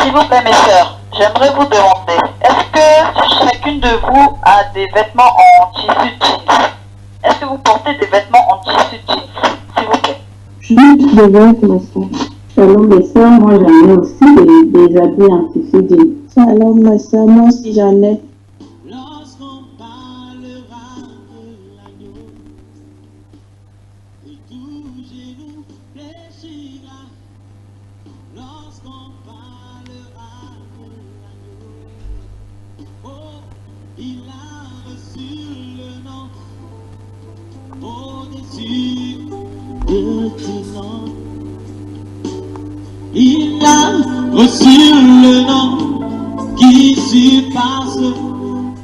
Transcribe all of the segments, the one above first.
S'il vous plaît, mes sœurs, j'aimerais vous demander, est-ce que chacune de vous a des vêtements en tissu jeans? Est-ce que vous portez des vêtements en tissu jeans, s'il vous plaît? Je suis désolée, ma soeur. Shalom, mes soeurs, moi j'en ai aussi des habits en tissu jeans. Shalom, ma soeur, moi aussi j'en ai. Lorsqu'on parlera de l'agneau, et tout genou fléchira. Lorsqu'on parlera de l'agneau, oh, il a reçu le nom au-dessus de tout nom. Il a reçu le nom qui surpasse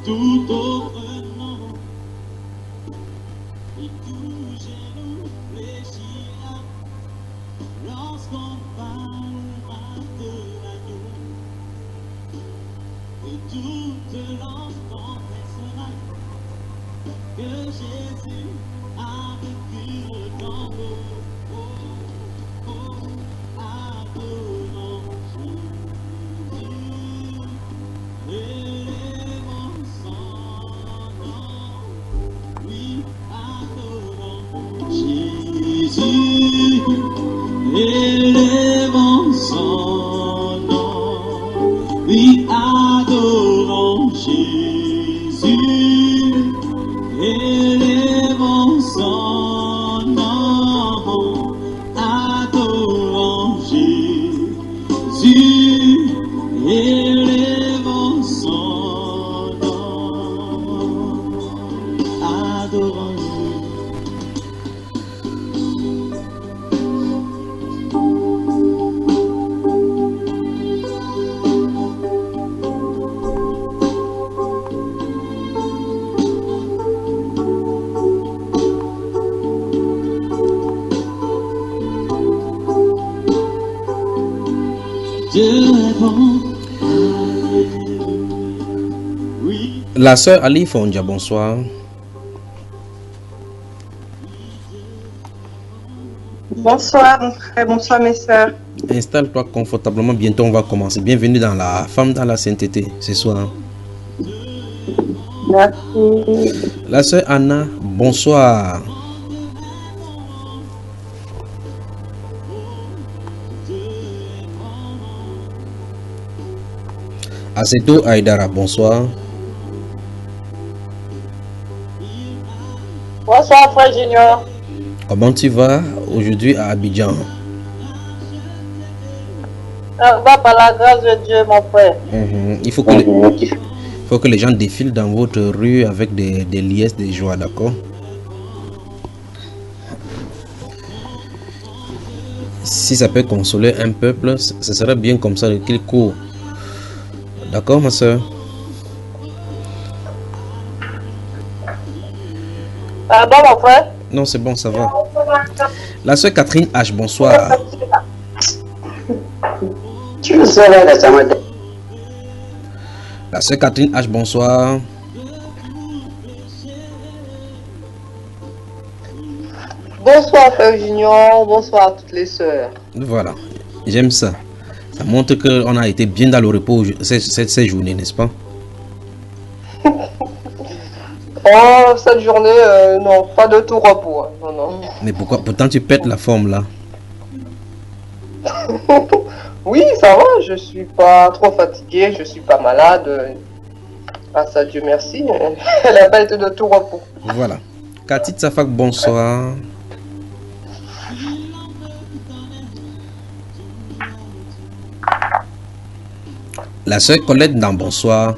tout autre nom. Et tout genou fléchira lorsqu'on parlera de l'agneau. Et toute langue confessera que Jésus a vécu le tombeau. Oh, oh, adorons Jésus, élevons son nom. Oui, adorons Jésus, élevons son nom. Oui, adorons Jésus, élevons son nom. Adorons Jésus, élevons son nom. Adorons La sœur Ali Fondia, bonsoir. Bonsoir mon frère, bonsoir mes sœurs. Installe-toi confortablement, bientôt on va commencer. Bienvenue dans la femme dans la sainteté ce soir. Merci. La sœur Anna, bonsoir. Aseto Aïdara, bonsoir. Bonsoir frère Junior. Comment tu vas aujourd'hui à Abidjan? Ça va par la grâce de Dieu mon frère. Il faut que les gens défilent dans votre rue avec des liesses de joie, d'accord? Si ça peut consoler un peuple, ce serait bien comme ça qu'il court. D'accord, ma soeur? Ah bon mon frère? Non, c'est bon, ça va. La soeur Catherine H, bonsoir. La soeur Catherine H, bonsoir. Bonsoir frère Junior, bonsoir à toutes les sœurs. Voilà, j'aime ça. Ça montre qu'on a été bien dans le repos cette journée, n'est-ce pas? Oh, cette journée, non, pas de tout repos. Hein. Non, non. Mais pourtant tu pètes la forme là? Oui, ça va, je suis pas trop fatigué, je suis pas malade. Grâce à Dieu, merci. Elle n'a pas été de tout repos. Voilà. Cathy Tsafak, bonsoir. La soeur Colette dans bonsoir.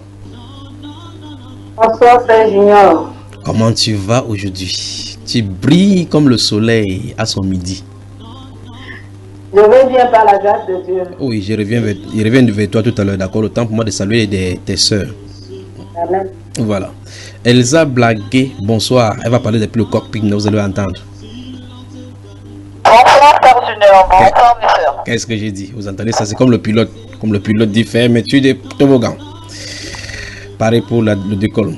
Bonsoir, frère Junior. Comment tu vas aujourd'hui? Tu brilles comme le soleil à son midi. Je vais bien par la grâce de Dieu. Oui, je reviens vers toi tout à l'heure, d'accord? Le temps pour moi de saluer tes soeurs. Amen. Voilà. Elsa Blaguet, bonsoir. Elle va parler depuis le cockpit, vous allez entendre. Bonsoir, Père Junior. Bonsoir, mes sœurs. Qu'est-ce que j'ai dit? Vous entendez ça? C'est comme le pilote. Comme le pilote dit, fermeture des toboggans. Pareil pour le décolle.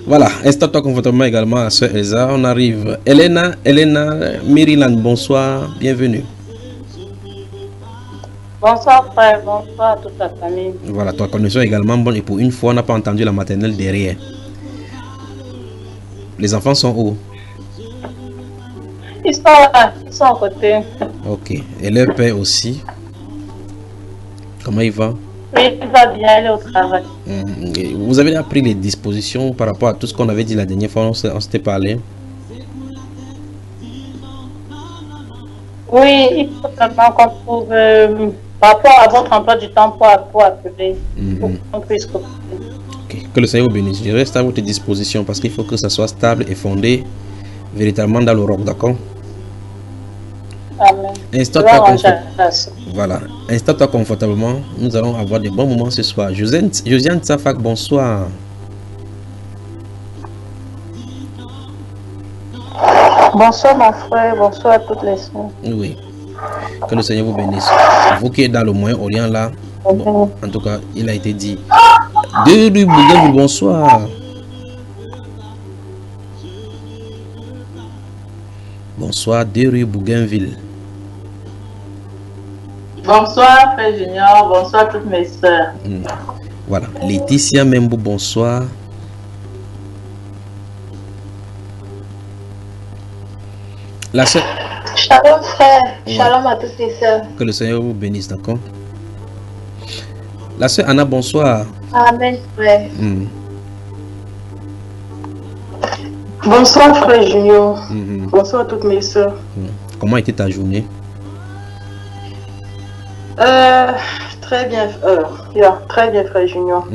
Voilà. Installe-toi confortablement également à Sœur Elsa. On arrive. Elena, Maryland, bonsoir. Bienvenue. Bonsoir frère, bonsoir à toute la famille. Voilà, ta connexion est également bonne et pour une fois, on n'a pas entendu la maternelle derrière. Les enfants sont où? Ils sont là, ils sont à côté. Ok. Et leur père aussi. Comment il va? Oui, il va bien, il est au travail. Et vous avez appris les dispositions par rapport à tout ce qu'on avait dit la dernière fois, on s'était parlé. Oui, il faut seulement qu'on trouve par rapport à votre emploi du temps pour appeler, pour qu'on puisse recouper. Ok. Que le Seigneur vous bénisse. Je reste à votre disposition parce qu'il faut que ça soit stable et fondé véritablement dans le roc, d'accord? Amen. Voilà. Installe-toi confortablement. Nous allons avoir des bons moments ce soir. Josiane Tsafak, bonsoir. Bonsoir mon frère, bonsoir à toutes les soeurs. Oui. Que le Seigneur vous bénisse. Vous qui êtes dans le Moyen-Orient là, bon, en tout cas, il a été dit. De rue Bougainville, bonsoir. Bonsoir, de rue Bougainville. Bonsoir frère Junior, bonsoir à toutes mes soeurs. Voilà. Laetitia Membo, bonsoir. La sœur. Shalom frère, shalom à toutes les sœurs. Que le Seigneur vous bénisse, d'accord? La sœur Anna, bonsoir. Amen frère. Bonsoir frère Junior. Bonsoir à toutes mes soeurs. Comment était ta journée? Très bien, très bien frère Junior.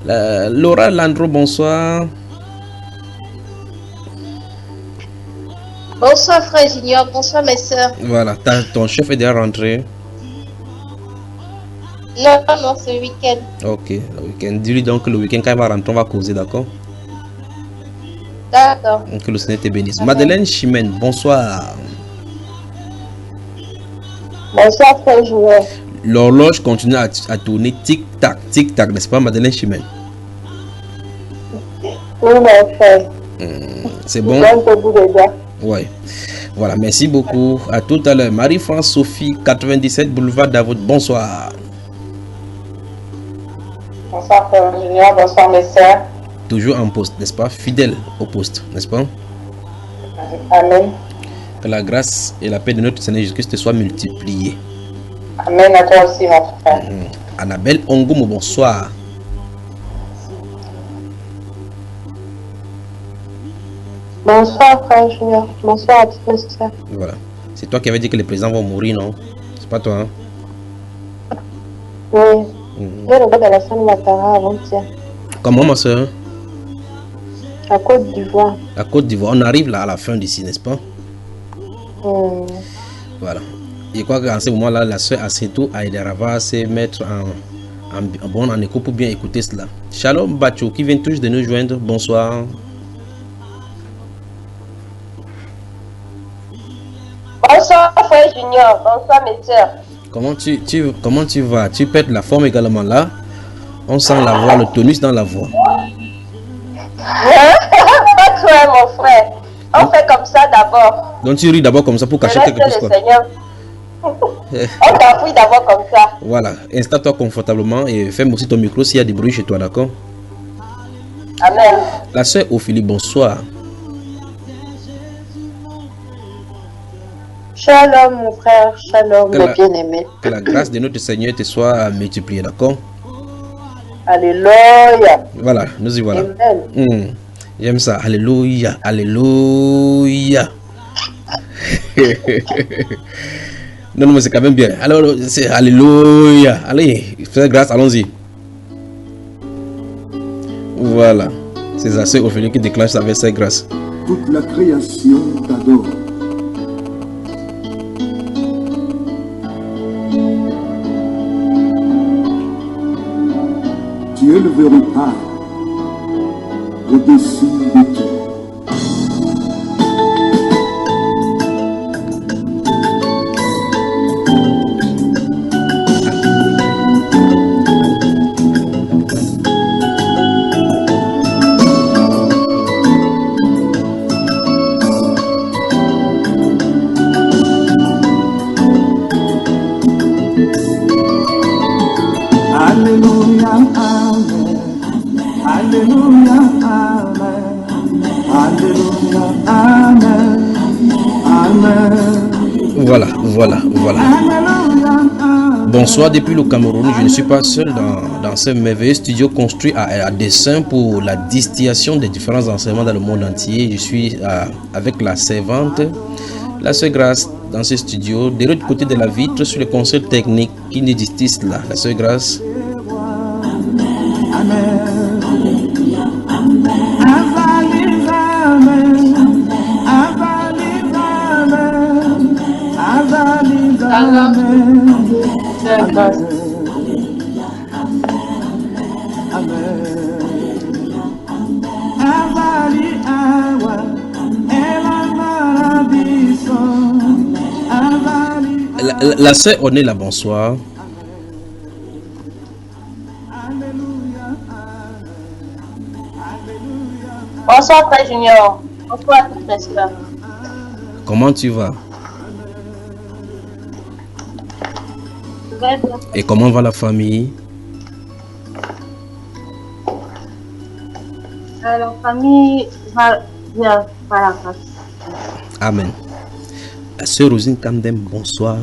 Laura Landro, bonsoir. Bonsoir frère Junior, bonsoir mes soeurs. Voilà, ton chef est déjà rentré. Non, c'est le week-end. Ok, le week-end. Dis-lui donc que le week-end, quand il va rentrer, on va causer, d'accord? D'accord. Que le Seigneur te bénisse. Madeleine Chimène, bonsoir. Bonsoir frère Junior. L'horloge continue à tourner tic-tac, n'est-ce pas, Madeleine Chimène? Oui, mon frère. C'est bon? Ouais. Voilà, merci beaucoup. À tout à l'heure. Marie-France Sophie, 97 boulevard Davout, bonsoir. Bonsoir frère Junior, bonsoir mes soeurs. Toujours en poste, n'est-ce pas? Fidèle au poste, n'est-ce pas? Amen. Que la grâce et la paix de notre Seigneur Jésus-Christ te soient multipliées. Amen à toi aussi, mon frère. Annabelle Ongomo, bonsoir. Bonsoir frère Junior, bonsoir à toutes mes soeurs. Voilà. C'est toi qui avais dit que les présidents vont mourir, non? C'est pas toi, hein? Oui. Je regarde la scène Matara avant-hier. Comment, ma soeur? À Côte d'Ivoire. À Côte d'Ivoire. On arrive là à la fin d'ici, n'est-ce pas? Voilà. Je crois qu'en ce moment-là, la soeur Assetou Aïdara va se mettre en écho pour bien écouter cela. Shalom Bacho qui vient tous de nous joindre. Bonsoir. Bonsoir frère Junior, bonsoir mes soeurs. Comment tu vas? Tu pètes la forme également là. On sent la voix, le tonus dans la voix. Pas toi mon frère. On fait comme ça d'abord. Donc tu ris d'abord comme ça pour cacher quelque chose, quoi. On t'appuie d'abord comme ça. Voilà, installe-toi confortablement et ferme aussi ton micro s'il y a des bruits chez toi, d'accord? Amen. La sœur Ophélie, bonsoir. Shalom mon frère, shalom mon bien-aimé. Que la grâce de notre Seigneur te soit multipliée, d'accord? Alléluia. Voilà, nous y voilà. Amen. J'aime ça, alléluia, alléluia. Non, mais c'est quand même bien. Alors, c'est alléluia. Allez, fais grâce, allons-y. Voilà. C'est la sœur Ophélie qui déclenche sa verset grâce. Toute la création t'adore. Tu es le véritable au-dessus de tout. Amen. Alléluia, Amen. Alléluia, Amen. Amen. Voilà, voilà, voilà. Alléluia, Amen. Bonsoir depuis le Cameroun. Je ne suis pas seul dans ce merveilleux studio construit à dessein pour la distillation des différents enseignements dans le monde entier. Je suis avec la servante, la sœur Grâce, dans ce studio. De l'autre côté de la vitre, sur le conseil technique qui nous distille là, la sœur Grâce. La sœur Oné, la bonsoir. Bonsoir, Frère Junior. Bonsoir à toutes les sœurs. Comment tu vas? Très bien. Et comment va la famille? La famille va bien, par la grâce. Amen. La sœur Rosine Kamdem, bonsoir.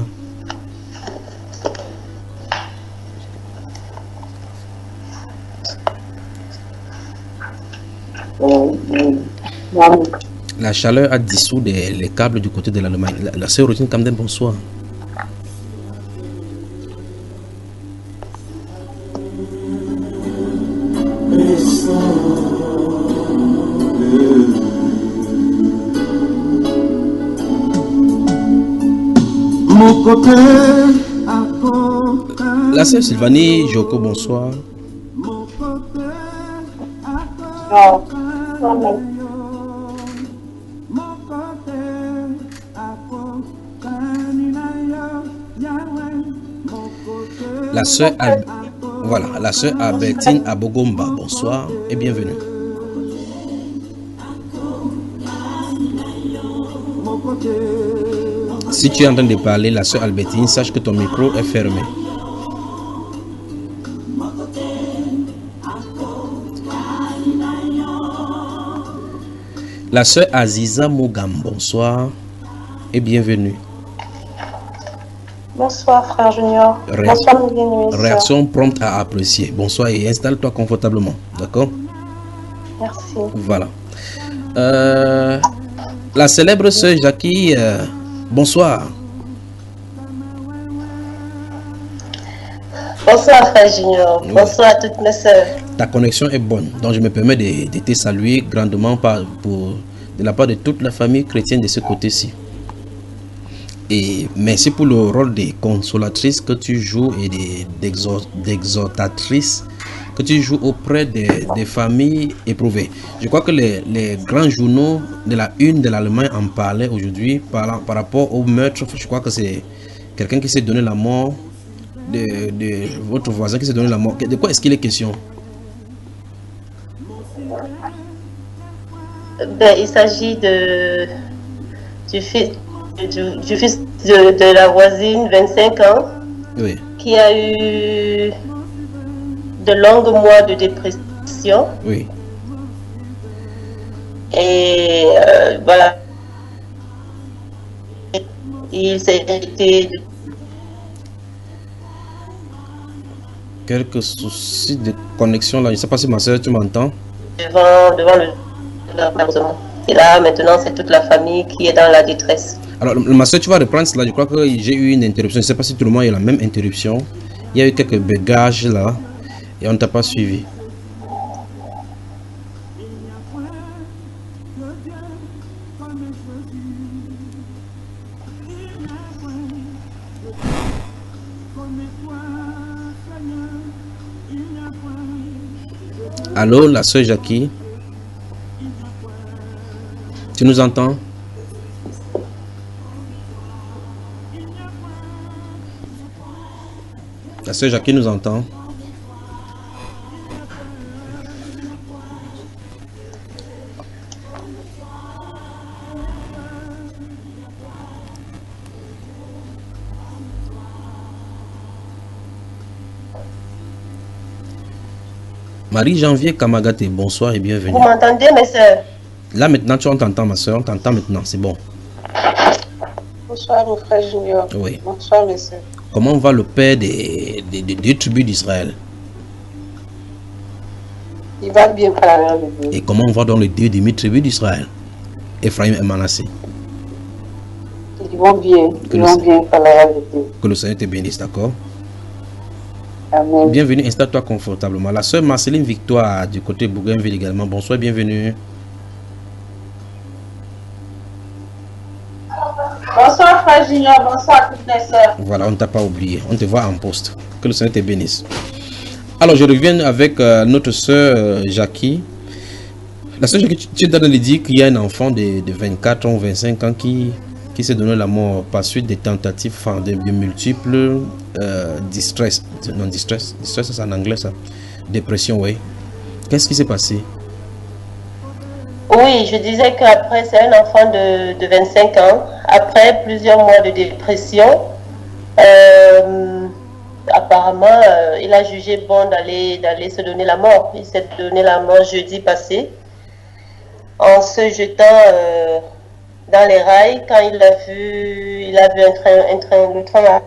La chaleur a dissous les câbles du côté de l'Allemagne. La sœur Rosine Kamdem, bonsoir. La sœur Sylvanie Joko, bonsoir. La sœur voilà, la sœur Albertine Abogomba, bonsoir et bienvenue. Si tu es en train de parler, la sœur Albertine, sache que ton micro est fermé. La sœur Aziza Mogam, bonsoir et bienvenue. Bonsoir, Frère Junior. Bonsoir, mes bien-aimés sœurs. Réaction prompte à apprécier. Bonsoir et installe-toi confortablement. D'accord? Merci. Voilà. La célèbre sœur Jackie, bonsoir. Bonsoir, Frère Junior. Oui. Bonsoir à toutes mes sœurs. Ta connexion est bonne. Donc je me permets de te saluer grandement de la part de toute la famille chrétienne de ce côté-ci. Et merci pour le rôle de consolatrice que tu joues et d'exhortatrice que tu joues auprès des familles éprouvées. Je crois que les grands journaux de la une de l'Allemagne en parlaient aujourd'hui par rapport au meurtre. Je crois que c'est quelqu'un qui s'est donné la mort de votre voisin qui s'est donné la mort. De quoi est-ce qu'il est question? Il s'agit du fils de la voisine, 25 ans, Oui. qui a eu de longs mois de dépression. Oui. Et voilà. Il s'est été Quelques soucis de connexion là. Je ne sais pas si ma soeur, tu m'entends? devant le. Et là, maintenant, c'est toute la famille qui est dans la détresse. Alors, ma soeur, tu vas reprendre cela. Je crois que j'ai eu une interruption. Je ne sais pas si tout le monde a eu la même interruption. Il y a eu quelques bagages là et on ne t'a pas suivi. Allô, la soeur Jackie? Tu nous entends? La soeur Jackie nous entend? Marie-Janvier Kamagate, bonsoir et bienvenue. Vous m'entendez, mes sœurs? Là maintenant, on t'entend, ma soeur, on t'entend maintenant, c'est bon. Bonsoir, mon frère Junior. Oui. Bonsoir, mes sœurs. Comment va le père des tribus d'Israël? Il va bien par la grâce de Dieu. Et comment va dans les deux demi-tribus d'Israël? Ephraim et Manassé. Ils vont bien. Ils vont bien par la grâce de Dieu. Que le Seigneur te bénisse, d'accord? Amen. Bienvenue, installe-toi confortablement. La sœur Marceline Victoire du côté Bougainville également. Bonsoir, bienvenue. Bonsoir, frère Junior. Bonsoir, toutes les sœurs. Voilà, on ne t'a pas oublié. On te voit en poste. Que le Seigneur te bénisse. Alors, je reviens avec notre sœur Jackie. La sœur Jackie, tu es dans le dire qu'il y a un enfant de 24 ans, 25 ans qui s'est donné la mort par suite des tentatives de multiples distress. Non, distress c'est en anglais ça. Dépression, oui. Qu'est-ce qui s'est passé? Oui, je disais qu'après, c'est un enfant de 25 ans. Après plusieurs mois de dépression, apparemment, il a jugé bon d'aller se donner la mort. Il s'est donné la mort jeudi passé en se jetant dans les rails quand il a vu le train.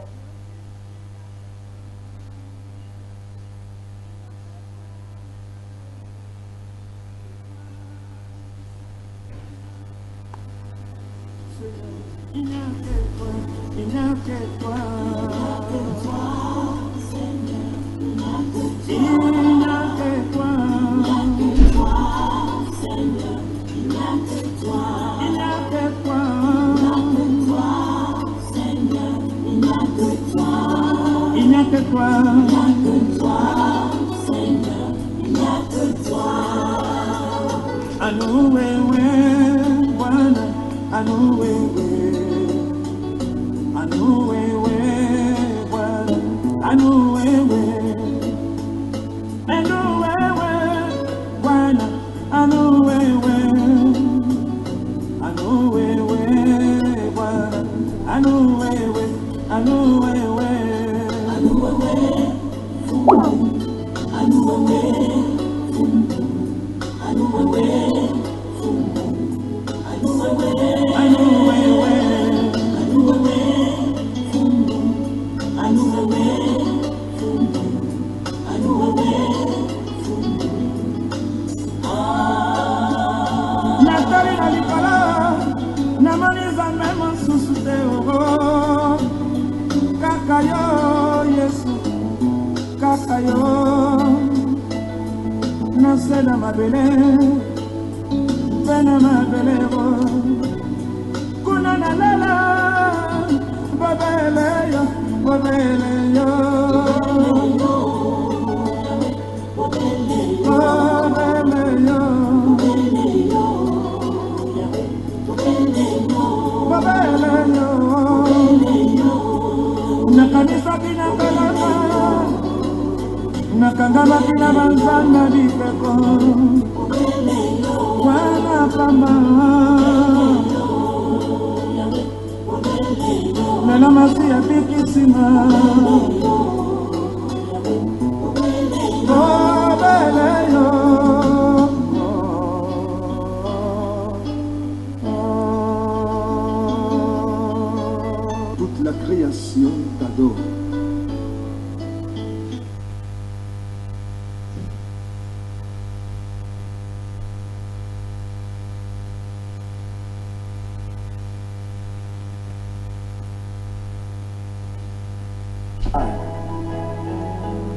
Toute la création t'adore.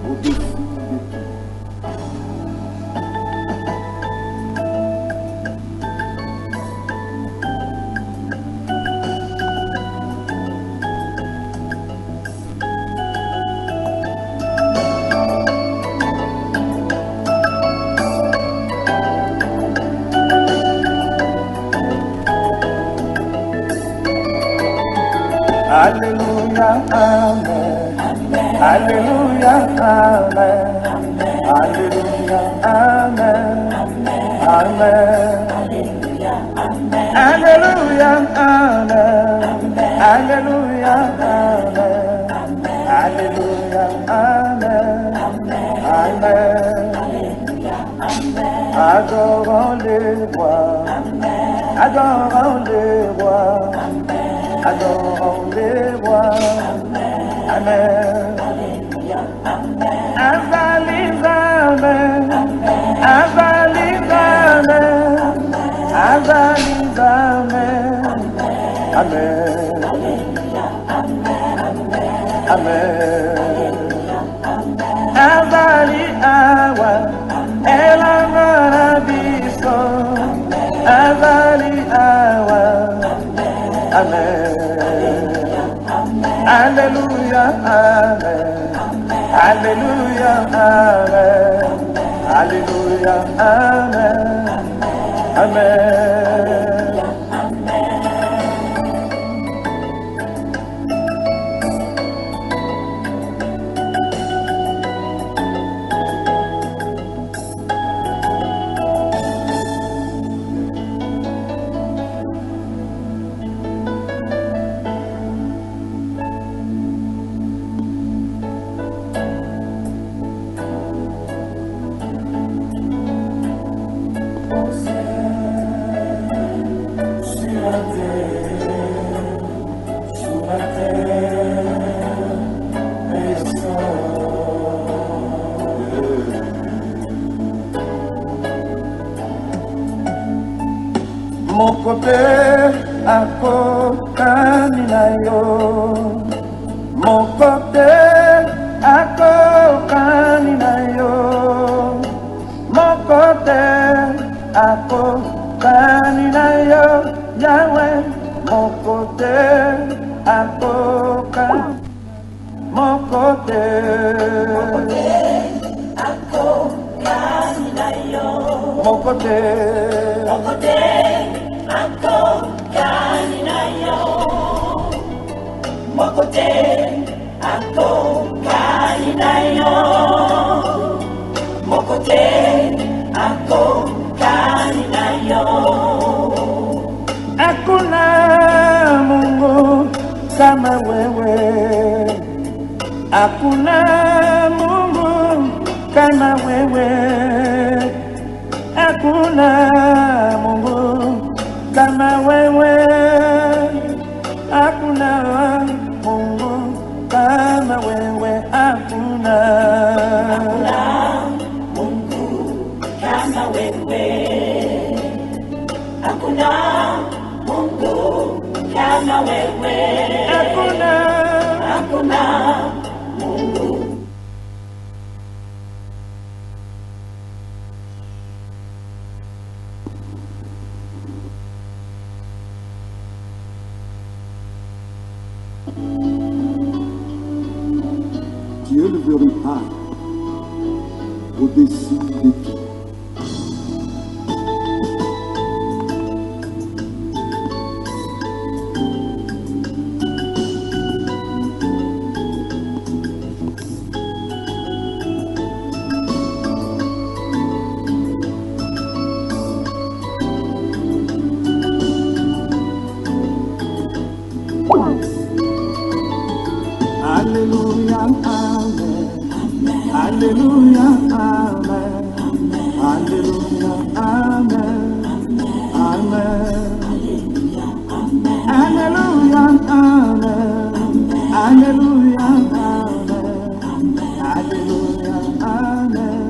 Au-dessus de tout. Alléluia, Amen. Alléluia, Amen. Alléluia, Amen. Amen. Alléluia, Amen. Alléluia, Amen. Alléluia, Amen. Amen. adorons le roi, adorons le roi, adorons le roi. Amen. Avalise, amen. Avalise, amen. Avalise, amen. Amen. Amen. Avali awa, elamarabiso. Avali awa, amen. Alléluia, amen. Alléluia, amen. Alléluia, amen. Amen. Mon côté à Kokaninayo, mon côté à Kokaninayo, mon côté à Kokaninayo, Yahweh, mon côté à Kokaninayo, mon côté à Kokaninayo, mon côté Akokaninayo, Mokote, Akokaninayo, Mokote, Akokaninayo. Hakuna Mungu kama wewe, hakuna Mungu kama wewe, hakuna Mungu kama wewe, hakuna Mungu kama wewe, hakuna Mungu kama wewe, hakuna Mungu kama wewe, hakuna Mungu. Dieu le véritable, au-dessus de tout. Alléluia, amen. Alléluia, amen. Alléluia, amen. Amen. Alléluia, amen. Alléluia, amen. Alléluia, amen.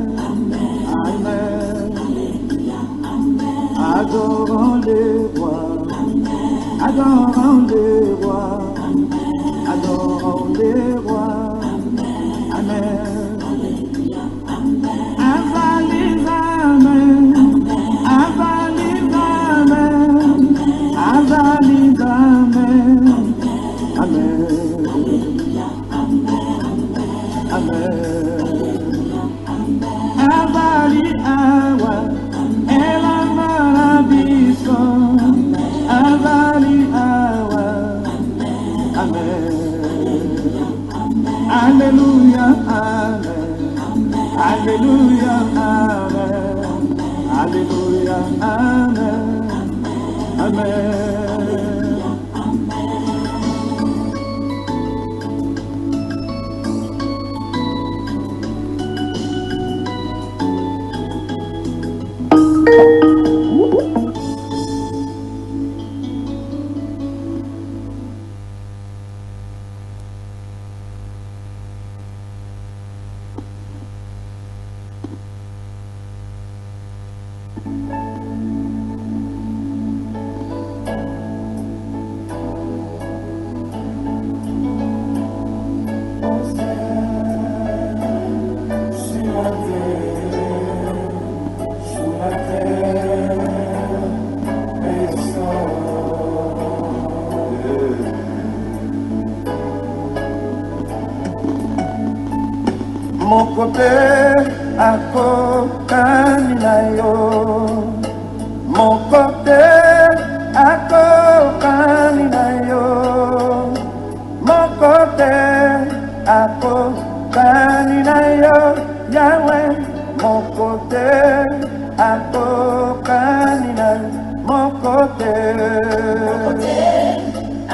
Amen. Adorons les rois. Adorons les rois. Adorons les rois. Amen. Avalise, amen. Avalise, amen. Avalise, amen. Amen. Amen. Avali awa, elamarabiso. Avali awa. Amen. Alléluia, amen. Alléluia, amen. Alléluia, amen. Amen. Mon côté à Caninayo, mon côté à Caninayo, mon côté à Caninayo, Yahweh, mon côté à Caninayo, mon côté à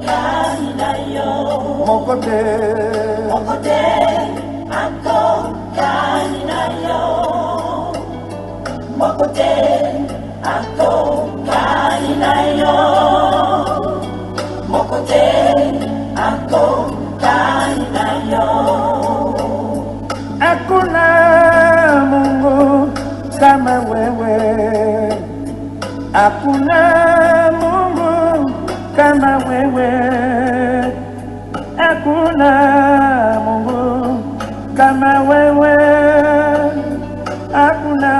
Caninayo, mon côté Caninayo, mon côté à Caninayo, mon côté à Caninayo. Hakuna Mungu kama wewe, hakuna Mungu kama wewe, hakuna Mungu kama wewe, hakuna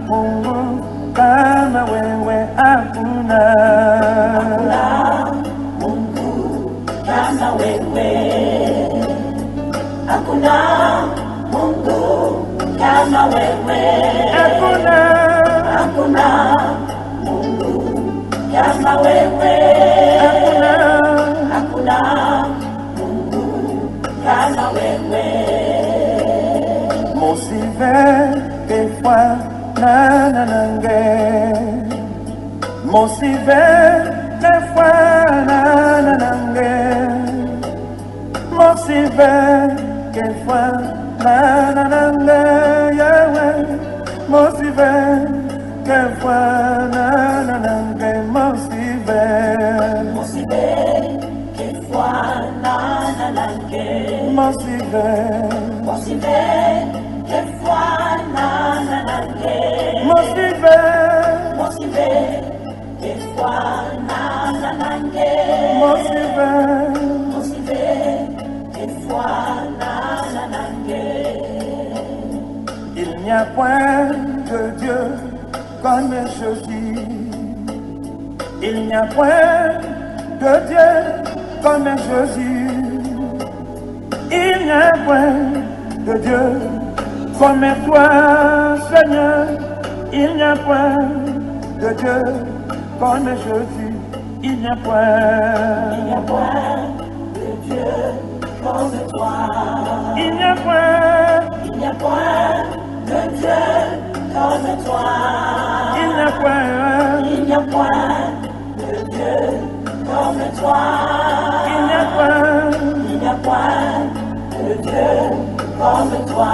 Mungu kama wewe, hakuna Mungu kama wewe, hakuna Mungu kama wewe, hakuna Mungu kama wewe, hakuna Mungu kama wewe. Mosive kefwa nananange, Mosive kefwa nanange, Mosive kefwa nanange, Yahweh, Mosive kefwa nanange, Mosive kefwa nanange, Mosive kefwa nanange, Mosive kefwa nanange, Mosive kefwa nanange. Il n'y a point de Dieu comme Jésus. Il n'y a point de Dieu comme Jésus. Il n'y a point de Dieu comme toi, Seigneur. Il n'y a point de Dieu comme Jésus. Il n'y a point de Dieu comme toi. Il n'y a point de Dieu comme toi. Il n'y a point de Dieu comme toi. Il n'y a point de Dieu comme toi.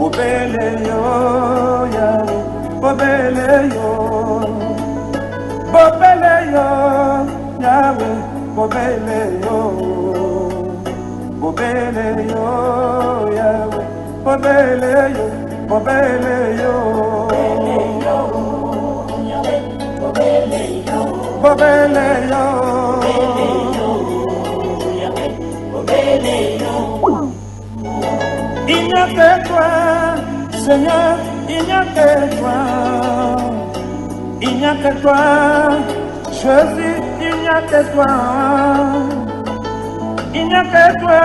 Bobeleyo, Yahweh, Bobeleyo, Bobeleyo, Yahweh, Bobeleyo, Bobeleyo, Yahweh, Bobeleyo, Bobeleyo, Yahweh, Bobeleyo, Bobeleyo, Bobeleyo. Il n'y a que toi, Seigneur, il n'y a que toi. Il n'y a que toi, Jésus, il n'y a que toi. Il n'y a que toi,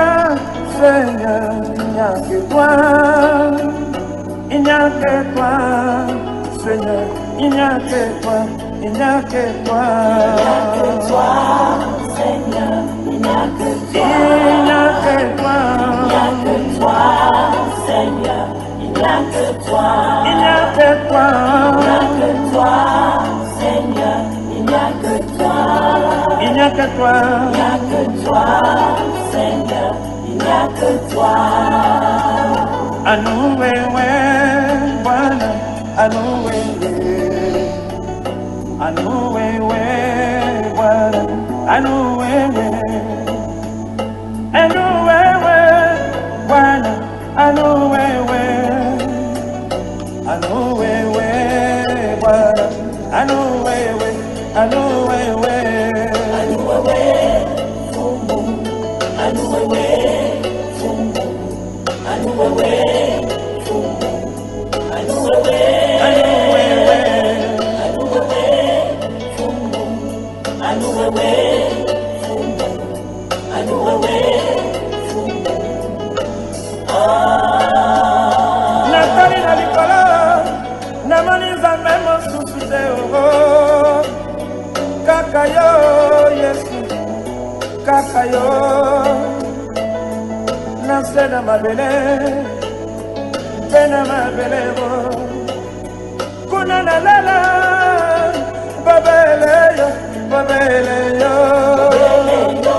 Seigneur, il n'y a que toi. Il n'y a que toi, Seigneur, il n'y a que toi, il n'y a que toi. Il n'y a que toi, Seigneur, il n'y a que toi. Il n'y a que toi, Seigneur, il n'y a que toi. il n'y a que toi, Seigneur, il n'y a que toi. il n'y a que toi, Il n'y a que toi, Seigneur, il n'y a que toi. Anoué, Bwana, Anoué, Anoué, Bwana, Anoué, Anoué, Bwana, Anoué, Anoué, Bwana, Anoué, Anoué, Nathalie na Nicola, namaniza memo susute oh, kakayo Yesu, kakayo, nasena mabele, pena mabele oh, kuna na lala, babele yo, babele yo, babele yo.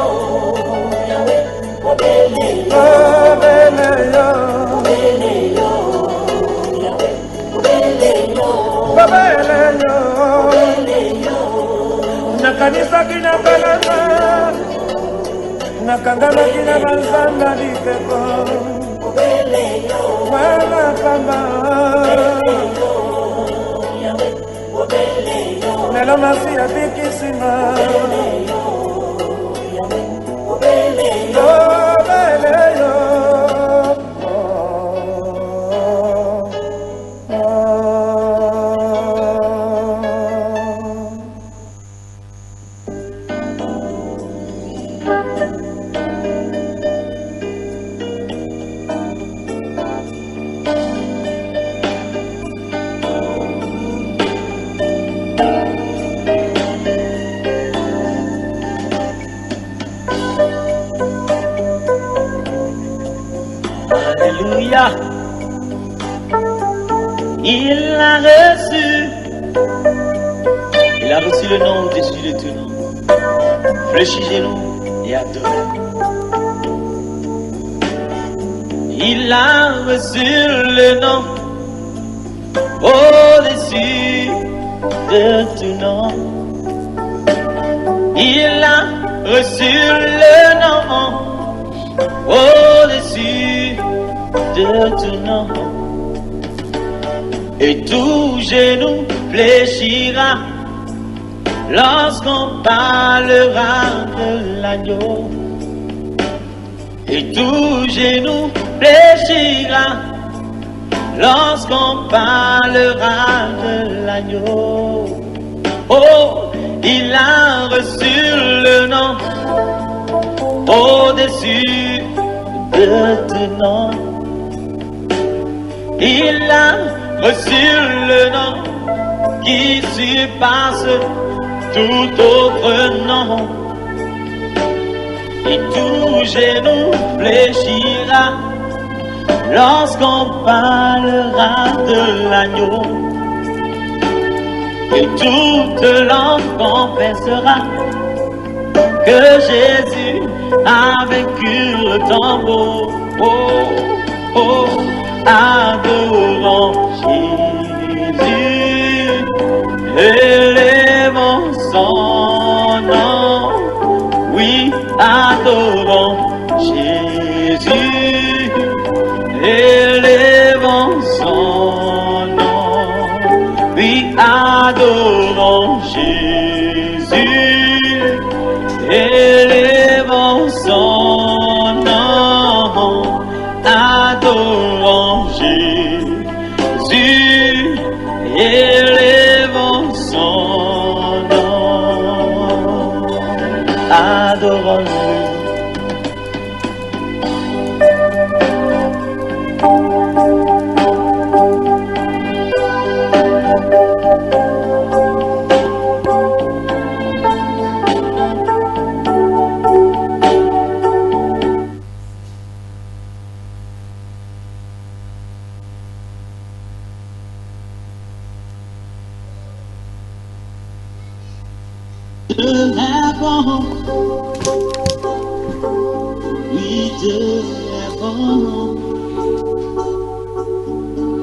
Babeleyo, nakanisa kina balama, nakangana kina banzanga likeko, wala kamba, lelo masi ya bikisima, babeleyo. Alléluia. Il a reçu le nom au-dessus de tout nom. Fléchissez-nous et adorez. Il a reçu le nom au-dessus de tout nom. Il a reçu le nom au-dessus de tout nom. Et tout genou fléchira lorsqu'on parlera de l'agneau. Et tout genou fléchira lorsqu'on parlera de l'agneau. Oh, il a reçu le nom au-dessus de tout nom. Il a reçu le nom qui surpasse tout autre nom. Et tout genou fléchira lorsqu'on parlera de l'agneau. Et toute langue confessera que Jésus a vaincu le tombeau. Oh, oh, adorons Jésus, élevons son nom. Oui, adorons Jésus, élevons son nom. Oui, adorons Jésus, élevons son nom. Adorons Jésus, élevons son nom. Adorons-le, Dieu est bon. Oui, Dieu est bon.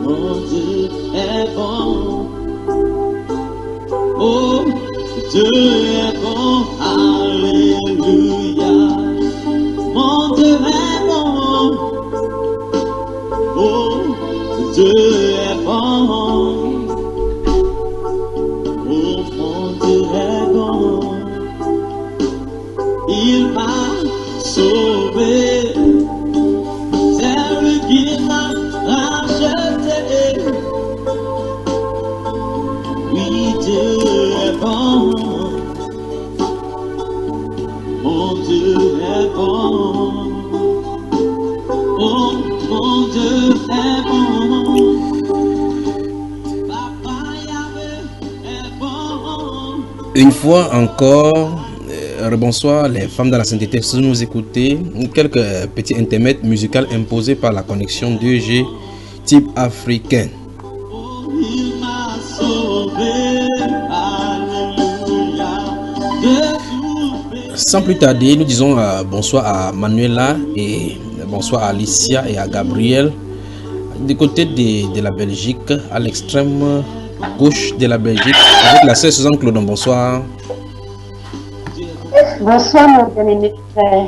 Mon Dieu est bon. Oh, Dieu est bon. Alléluia. Mon Dieu est bon. Oh, Dieu est bon. Oh, mon Dieu est bon. Il m'a sauvé. C'est lui qui m'a racheté. Oui, Dieu est bon. Mon Dieu est bon. Oh, mon Dieu est bon. Papa Yahvé est bon. Une fois encore, bonsoir les femmes de la sainteté, si vous nous écoutez, quelques petits intermèdes musicaux imposés par la connexion 2G type africain. Il m'a sauvé. Alléluia. Sans plus tarder, nous disons bonsoir à Manuela et bonsoir à Alicia et à Gabriel. Du côté de la Belgique, à l'extrême gauche de la Belgique, avec la sœur Suzanne Claudon. Bonsoir. Bonsoir mon bien-aimé frère.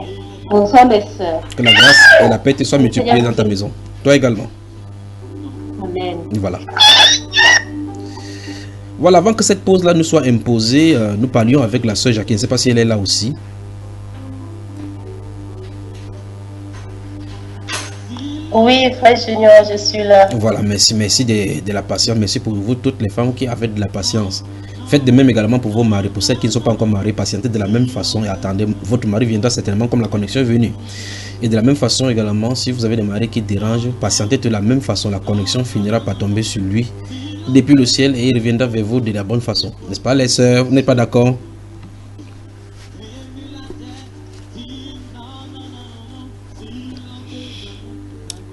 Bonsoir mes sœurs. Que la grâce et la paix te soient multipliées dans ta maison. Toi également. Amen. Voilà. Voilà, avant que cette pause-là nous soit imposée, nous parlions avec la sœur Jacqueline. Je ne sais pas si elle est là aussi. Oui, frère Junior, je suis là. Voilà, merci de la patience. Merci pour vous, toutes les femmes qui avaient de la patience. Faites de même également pour vos maris. Pour celles qui ne sont pas encore mariées, patientez de la même façon et attendez. Votre mari viendra certainement comme la connexion est venue. Et de la même façon également, si vous avez des maris qui dérangent, patientez de la même façon. La connexion finira par tomber sur lui depuis le ciel et il reviendra vers vous de la bonne façon. N'est-ce pas les sœurs? Vous n'êtes pas d'accord?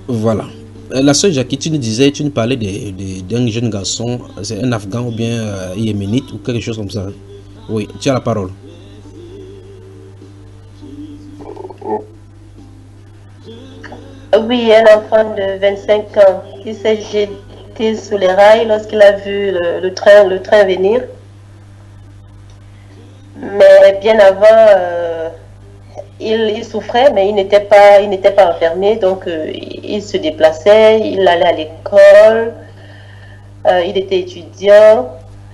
Voilà. La sœur Jackie, tu nous disais, tu nous parlais d'un jeune garçon, c'est un Afghan ou bien yéménite ou quelque chose comme ça. Oui, tu as la parole. Oui, un enfant de 25 ans qui s'est jeté sous les rails lorsqu'il a vu le train venir. Mais bien avant, il souffrait, mais il n'était pas enfermé, donc il se déplaçait, il allait à l'école, il était étudiant,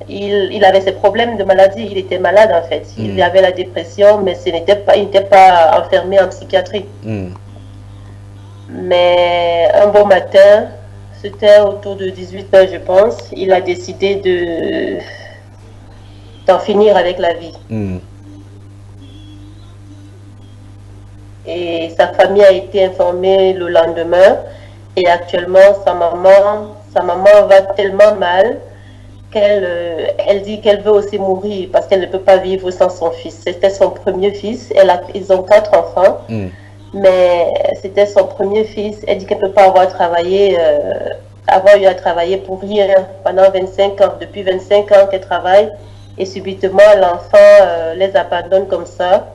il avait ses problèmes de maladie, il était malade en fait. Il avait la dépression, mais il n'était pas enfermé en psychiatrie. Mais un beau matin, c'était autour de 18 h je pense, il a décidé d'en finir avec la vie. Et sa famille a été informée le lendemain. Et actuellement, sa maman va tellement mal qu'elle dit qu'elle veut aussi mourir parce qu'elle ne peut pas vivre sans son fils. C'était son premier fils. Ils ont 4 enfants. Mais c'était son premier fils. Elle dit qu'elle ne peut pas avoir eu à travailler pour rien pendant 25 ans. Depuis 25 ans qu'elle travaille. Et subitement, l'enfant les abandonne comme ça.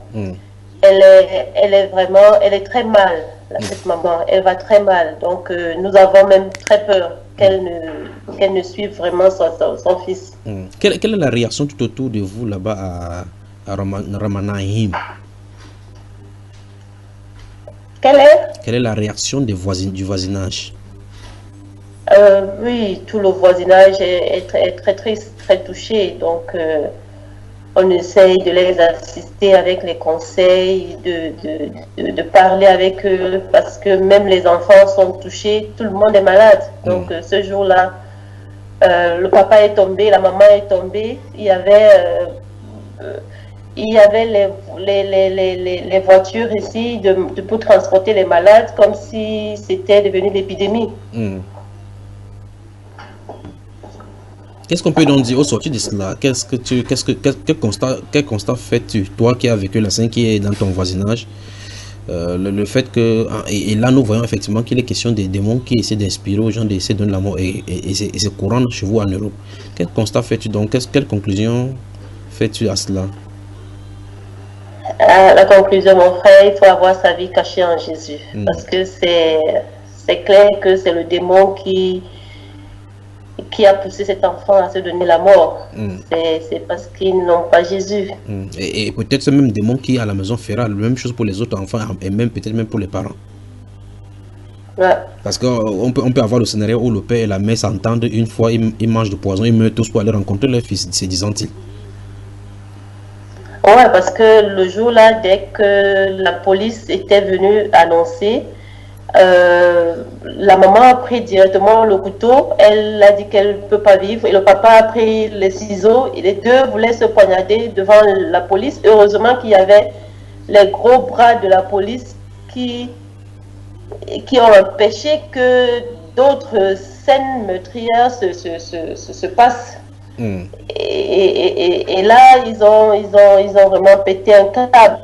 Elle est très mal, cette maman, elle va très mal. Donc nous avons même très peur qu'elle ne suive vraiment son fils. Quelle est la réaction tout autour de vous là-bas à Ramanaïm? Quelle est la réaction du voisinage? Oui, tout le voisinage est très triste, très touché. Donc on essaye de les assister avec les conseils, de parler avec eux, parce que même les enfants sont touchés, tout le monde est malade. Donc ce jour-là, le papa est tombé, la maman est tombée, il y avait les voitures ici pour transporter les malades, comme si c'était devenu l'épidémie. Qu'est-ce qu'on peut donc dire au sortir de cela? Quel constat fais-tu, toi qui as vécu la scène, qui est dans ton voisinage, le fait que, et là nous voyons effectivement qu'il est question des démons qui essaient d'inspirer aux gens d'essayer de donner la mort et c'est courant chez vous en Europe. Quel constat fais-tu donc? Quelle conclusion fais-tu à cela? à la conclusion, mon frère, il faut avoir sa vie cachée en Jésus. Parce que c'est clair que c'est le démon qui a poussé cet enfant à se donner la mort. C'est parce qu'ils n'ont pas Jésus. Et peut-être ce même démon qui à la maison fera la même chose pour les autres enfants et même peut-être même pour les parents. Ouais. Parce qu'on peut avoir le scénario où le père et la mère s'entendent, une fois ils mangent du poison, ils meurent tous pour aller rencontrer leur fils, c'est disant-il. Ouais, parce que le jour-là, dès que la police était venue annoncer, la maman a pris directement le couteau, elle a dit qu'elle ne peut pas vivre, et le papa a pris les ciseaux, et les deux voulaient se poignarder devant la police. Heureusement qu'il y avait les gros bras de la police qui ont empêché que d'autres scènes meurtrières se passent. Et là, ils ont vraiment pété un câble.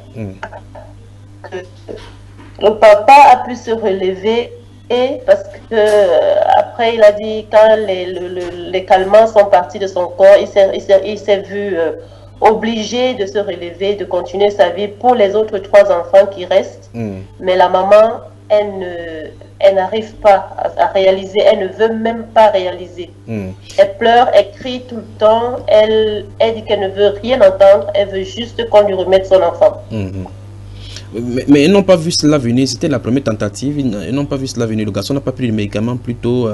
Le papa a pu se relever et parce que après il a dit quand les calmants sont partis de son corps, il s'est vu obligé de se relever, de continuer sa vie pour les autres 3 enfants qui restent. Mais la maman, elle n'arrive pas à réaliser, elle ne veut même pas réaliser. Elle pleure, elle crie tout le temps, elle dit qu'elle ne veut rien entendre, elle veut juste qu'on lui remette son enfant. Mais ils n'ont pas vu cela venir, c'était la première tentative, ils n'ont pas vu cela venir. Le garçon n'a pas pris de médicaments, plutôt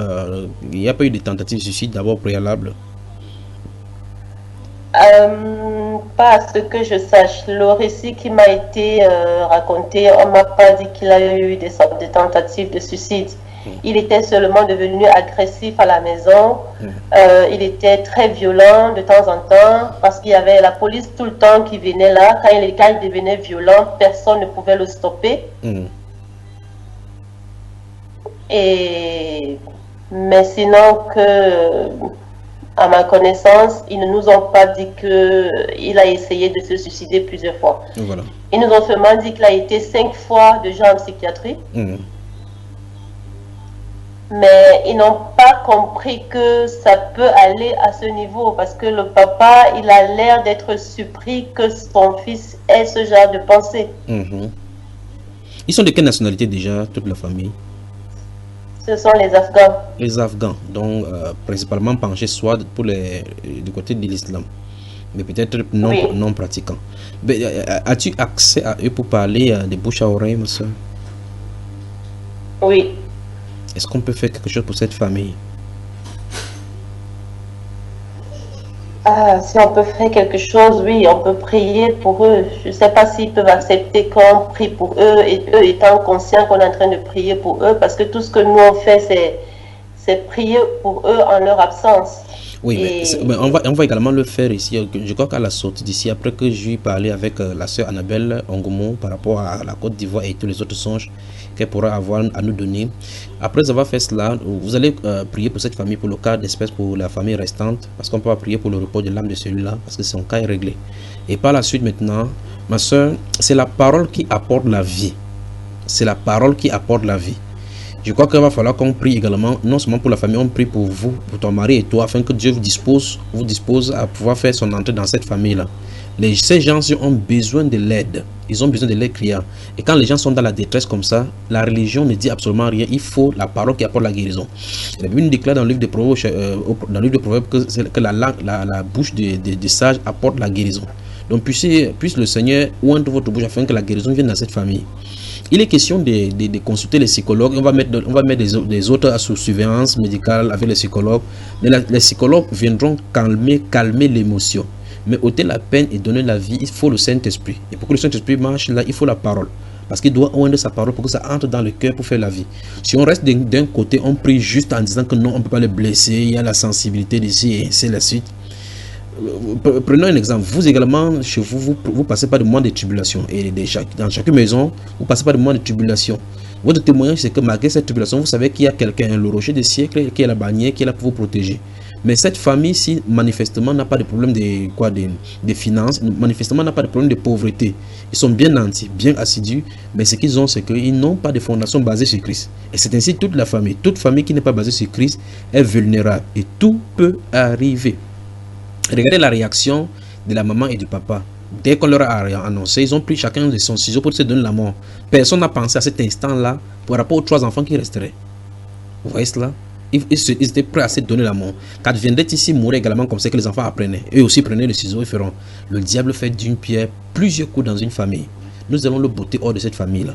il n'y a pas eu de tentative de suicide d'abord préalable. Pas à ce que je sache. Le récit qui m'a été raconté, on ne m'a pas dit qu'il a eu des tentatives de suicide. Il était seulement devenu agressif à la maison. Il était très violent de temps en temps parce qu'il y avait la police tout le temps qui venait là. Quand il devenait violent, personne ne pouvait le stopper. Mais sinon à ma connaissance, ils ne nous ont pas dit qu'il a essayé de se suicider plusieurs fois. Voilà. Ils nous ont seulement dit qu'il a été 5 fois déjà en psychiatrie. Mais ils n'ont pas compris que ça peut aller à ce niveau parce que le papa, il a l'air d'être surpris que son fils ait ce genre de pensée. Ils sont de quelle nationalité déjà, toute la famille? Ce sont les Afghans. Les Afghans, donc principalement penchés soit pour du côté de l'islam, mais peut-être non pratiquants. As-tu accès à eux pour parler de bouche à oreille, ma soeur? Oui. Est-ce qu'on peut faire quelque chose pour cette famille? Si on peut faire quelque chose, oui, on peut prier pour eux. Je ne sais pas s'ils peuvent accepter qu'on prie pour eux, et eux étant conscients qu'on est en train de prier pour eux, parce que tout ce que nous on fait, c'est prier pour eux en leur absence. Oui, mais on va également le faire ici. Je crois qu'à la sortie d'ici, après que j'ai parlé avec la sœur Annabelle Ongomo par rapport à la Côte d'Ivoire et tous les autres songes qu'elle pourra avoir à nous donner. Après avoir fait cela, vous allez prier pour cette famille, pour le cas d'espèce pour la famille restante, parce qu'on peut pas prier pour le repos de l'âme de celui-là, parce que son cas est réglé. Et par la suite maintenant, ma soeur, c'est la parole qui apporte la vie. C'est la parole qui apporte la vie. Je crois qu'il va falloir qu'on prie également, non seulement pour la famille, on prie pour vous, pour ton mari et toi, afin que Dieu vous dispose à pouvoir faire son entrée dans cette famille-là. Ces gens ont besoin de l'aide, ils ont besoin de l'aide criante. Et quand les gens sont dans la détresse comme ça, la religion ne dit absolument rien, il faut la parole qui apporte la guérison. La Bible nous déclare dans le livre de Proverbes, que la bouche des sages apporte la guérison. Donc puisse le Seigneur oindre votre bouche afin que la guérison vienne dans cette famille. Il est question de consulter les psychologues. On va mettre des autres sous surveillance médicale avec les psychologues. Mais les psychologues viendront calmer l'émotion. Mais ôter la peine et donner la vie, il faut le Saint-Esprit. Et pour que le Saint-Esprit marche là, il faut la parole. Parce qu'il doit oindre sa parole pour que ça entre dans le cœur pour faire la vie. Si on reste d'un côté, on prie juste en disant que non, on ne peut pas le blesser, il y a la sensibilité d'ici et c'est la suite. Prenons un exemple. Vous également, chez vous passez pas de moments de tribulation. Et dans chaque maison, vous passez pas de moments de tribulation. Votre témoignage, c'est que malgré cette tribulation, vous savez qu'il y a quelqu'un, le rocher des siècles, qui est la bannière, qui est là pour vous protéger. Mais cette famille-ci, manifestement, n'a pas de problème de finances, manifestement, n'a pas de problème de pauvreté. Ils sont bien nantis, bien assidus, mais ce qu'ils ont, c'est qu'ils n'ont pas de fondation basée sur Christ. Et c'est ainsi toute la famille. Toute famille qui n'est pas basée sur Christ est vulnérable. Et tout peut arriver. Regardez la réaction de la maman et du papa. Dès qu'on leur a annoncé, ils ont pris chacun de son ciseau pour se donner la mort. Personne n'a pensé à cet instant-là par rapport aux 3 enfants qui resteraient. Vous voyez cela? Ils étaient prêts à se donner la mort. Qu'adviendrait ici mourir également comme ça que les enfants apprenaient. Eux aussi prenaient le ciseau et feront. Le diable fait d'une pierre plusieurs coups dans une famille. Nous allons le botter hors de cette famille-là.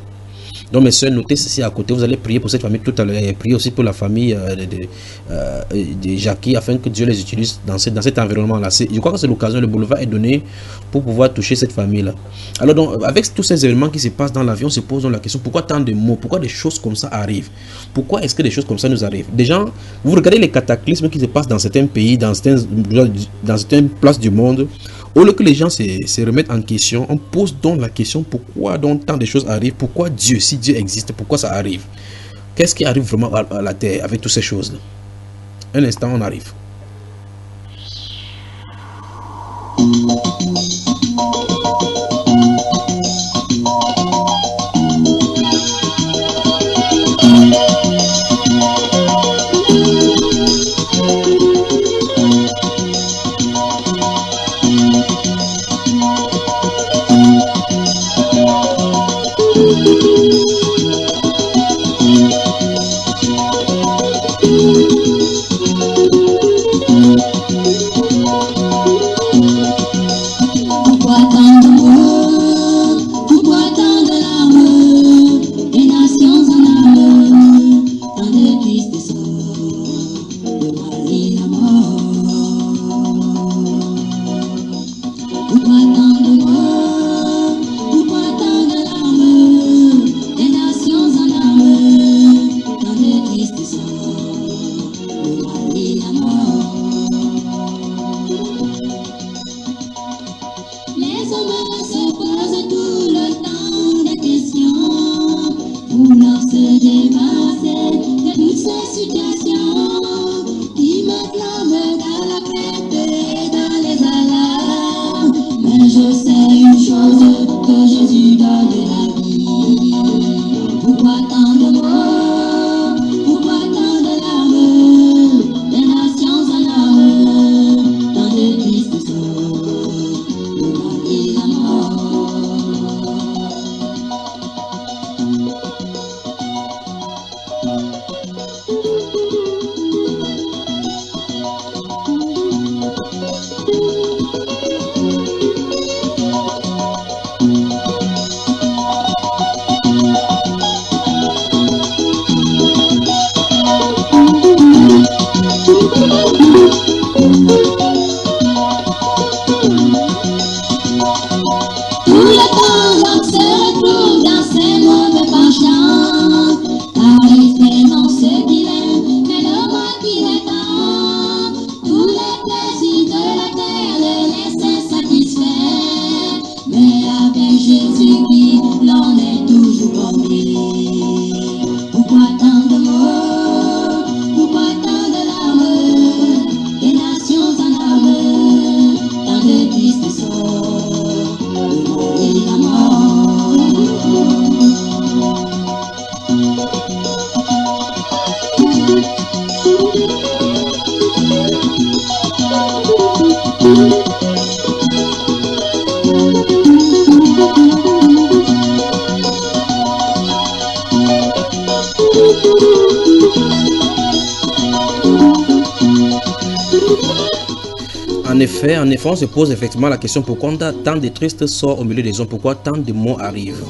Donc mes soeurs, notez ceci à côté. Vous allez prier pour cette famille tout à l'heure. Et prier aussi pour la famille de Jackie afin que Dieu les utilise dans cet environnement-là. Je crois que c'est l'occasion, le boulevard est donné pour pouvoir toucher cette famille-là. Alors donc, avec tous ces événements qui se passent dans la vie, on se pose la question, pourquoi tant de mots? Pourquoi des choses comme ça arrivent? Pourquoi est-ce que des choses comme ça nous arrivent? Des gens, vous regardez les cataclysmes qui se passent dans certains pays, dans certaines places du monde. Au lieu que les gens se remettent en question, on pose donc la question pourquoi donc tant de choses arrivent, pourquoi Dieu, si Dieu existe, pourquoi ça arrive? Qu'est-ce qui arrive vraiment à la terre avec toutes ces choses-là? Un instant, on arrive. En effet, on se pose effectivement la question pourquoi tant de tristes sorts au milieu des hommes, pourquoi tant de mots arrivent.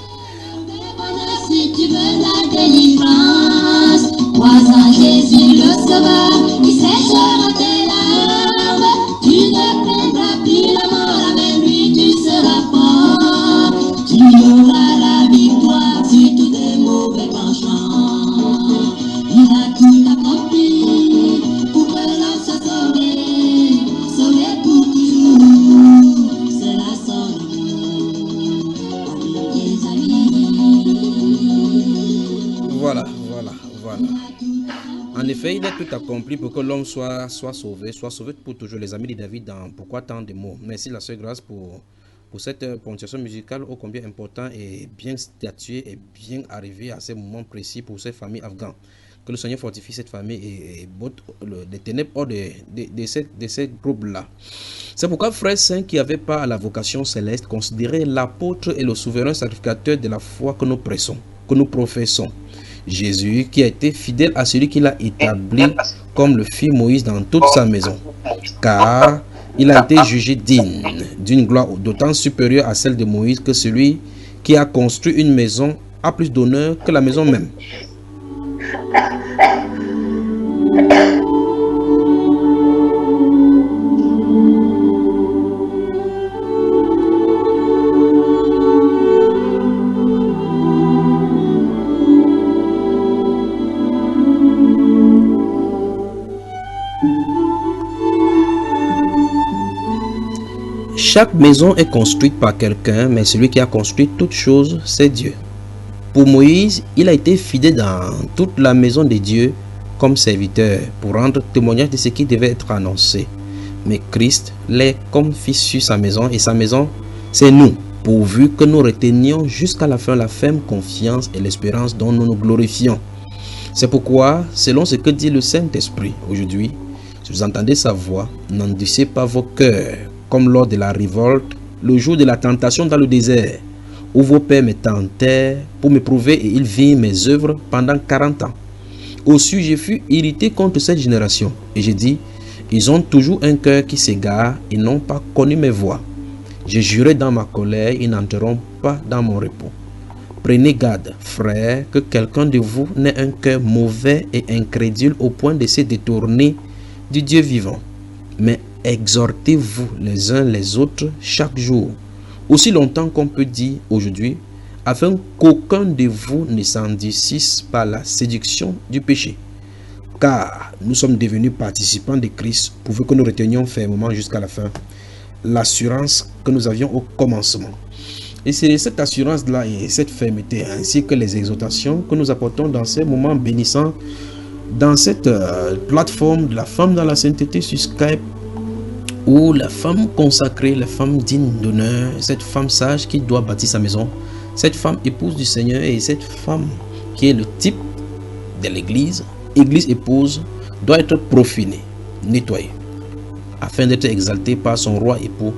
Si tu veux la délivrance, crois en Jésus le Sauveur, qui séchera tes larmes. Tu ne craindras plus la mort, avec lui tu seras fort. Tu auras la victoire sur tous tes mauvais penchants. Il a tout accompli pour que l'homme soit sauvé, sauvé pour toujours. C'est la son amour, tes amis. Voilà. En effet, il est tout accompli pour que l'homme soit sauvé pour toujours. Les amis de David dans Pourquoi tant de mots. Merci la sœur Grâce pour cette ponctuation musicale ô combien important et bien statuée et bien arrivée à ce moment précis pour ces familles afghanes. Que le Seigneur fortifie cette famille et botte les ténèbres hors de ces groupes-là. C'est pourquoi frères saints qui n'avaient pas la vocation céleste considéraient l'apôtre et le souverain sacrificateur de la foi que nous pressons, que nous professons. Jésus qui a été fidèle à celui qui l'a établi comme le fit Moïse dans toute sa maison. Car il a été jugé digne d'une gloire d'autant supérieure à celle de Moïse que celui qui a construit une maison a plus d'honneur que la maison même. Chaque maison est construite par quelqu'un, mais celui qui a construit toute chose, c'est Dieu. Pour Moïse, il a été fidèle dans toute la maison de Dieu comme serviteur pour rendre témoignage de ce qui devait être annoncé. Mais Christ l'est comme fils sur sa maison et sa maison, c'est nous, pourvu que nous retenions jusqu'à la fin la ferme confiance et l'espérance dont nous nous glorifions. C'est pourquoi, selon ce que dit le Saint-Esprit aujourd'hui, si vous entendez sa voix, n'endurcissez pas vos cœurs, comme lors de la révolte, le jour de la tentation dans le désert, où vos pères me tentèrent pour m'éprouver et ils virent mes œuvres pendant 40 ans. Aussi je fus irrité contre cette génération, et j'ai dit, ils ont toujours un cœur qui s'égare et n'ont pas connu mes voies. J'ai juré dans ma colère, ils n'entreront pas dans mon repos. Prenez garde, frères, que quelqu'un de vous n'ait un cœur mauvais et incrédule au point de se détourner du Dieu vivant. Mais exhortez-vous les uns les autres chaque jour, aussi longtemps qu'on peut dire aujourd'hui, afin qu'aucun de vous ne s'endurcisse par la séduction du péché. Car nous sommes devenus participants de Christ, pourvu que nous retenions fermement jusqu'à la fin l'assurance que nous avions au commencement. Et c'est cette assurance-là et cette fermeté, ainsi que les exhortations que nous apportons dans ces moments bénissants, dans cette plateforme de la femme dans la sainteté sur Skype, où la femme consacrée, la femme digne d'honneur, cette femme sage qui doit bâtir sa maison, cette femme épouse du Seigneur et cette femme qui est le type de l'église, église épouse, doit être profanée, nettoyée, afin d'être exaltée par son roi époux,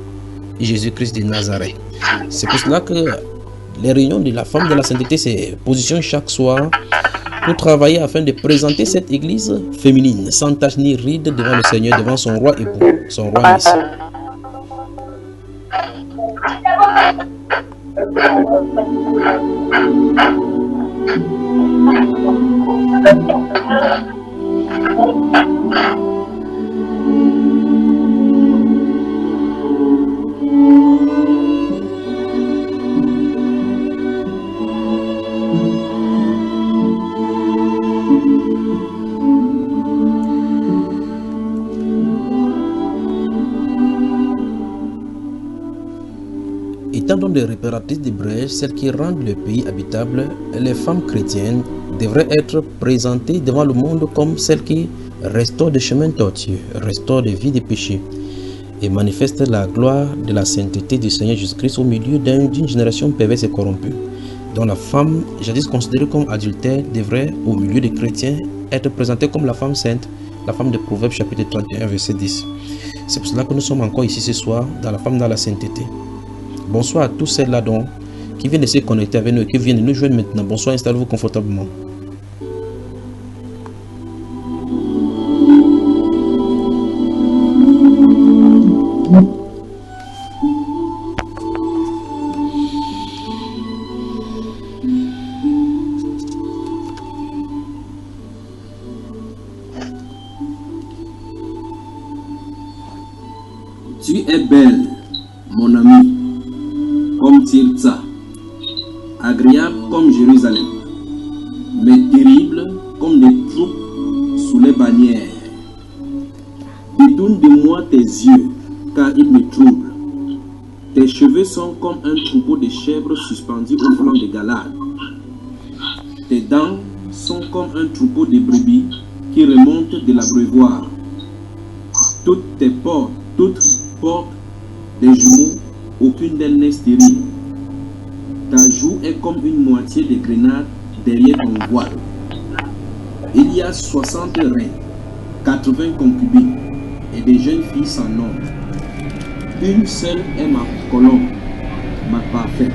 Jésus-Christ de Nazareth. C'est pour cela que les réunions de la femme de la sainteté se positionnent chaque soir pour travailler afin de présenter cette église féminine, sans tache ni ride, devant le Seigneur, devant son roi époux, son roi Messie. Étant donc des réparatrices de brèches, celles qui rendent le pays habitable, les femmes chrétiennes devraient être présentées devant le monde comme celles qui restaurent des chemins tortueux, restaurent des vies de péché et manifestent la gloire de la sainteté du Seigneur Jésus-Christ au milieu d'une génération perverse et corrompue, dont la femme, jadis considérée comme adultère, devrait, au milieu des chrétiens, être présentée comme la femme sainte, la femme de Proverbes chapitre 31, verset 10. C'est pour cela que nous sommes encore ici ce soir, dans la femme dans la sainteté. Bonsoir à tous celles-là donc qui viennent de se connecter avec nous et qui viennent de nous joindre maintenant. Bonsoir, installez-vous confortablement. Tu es belle, mon ami, comme Tirza, agréable comme Jérusalem, mais terrible comme des troupes sous les bannières. Détourne de moi tes yeux, car ils me troublent. Tes cheveux sont comme un troupeau de chèvres suspendus au flanc de Galade. Tes dents sont comme un troupeau de brebis qui remontent de l'abreuvoir. Toutes portent des jumeaux, aucune d'elles n'est stérile. Ta joue est comme une moitié de grenade derrière ton voile. Il y a 60 reines, 80 concubines et des jeunes filles sans nombre. Une seule est ma colombe, ma parfaite.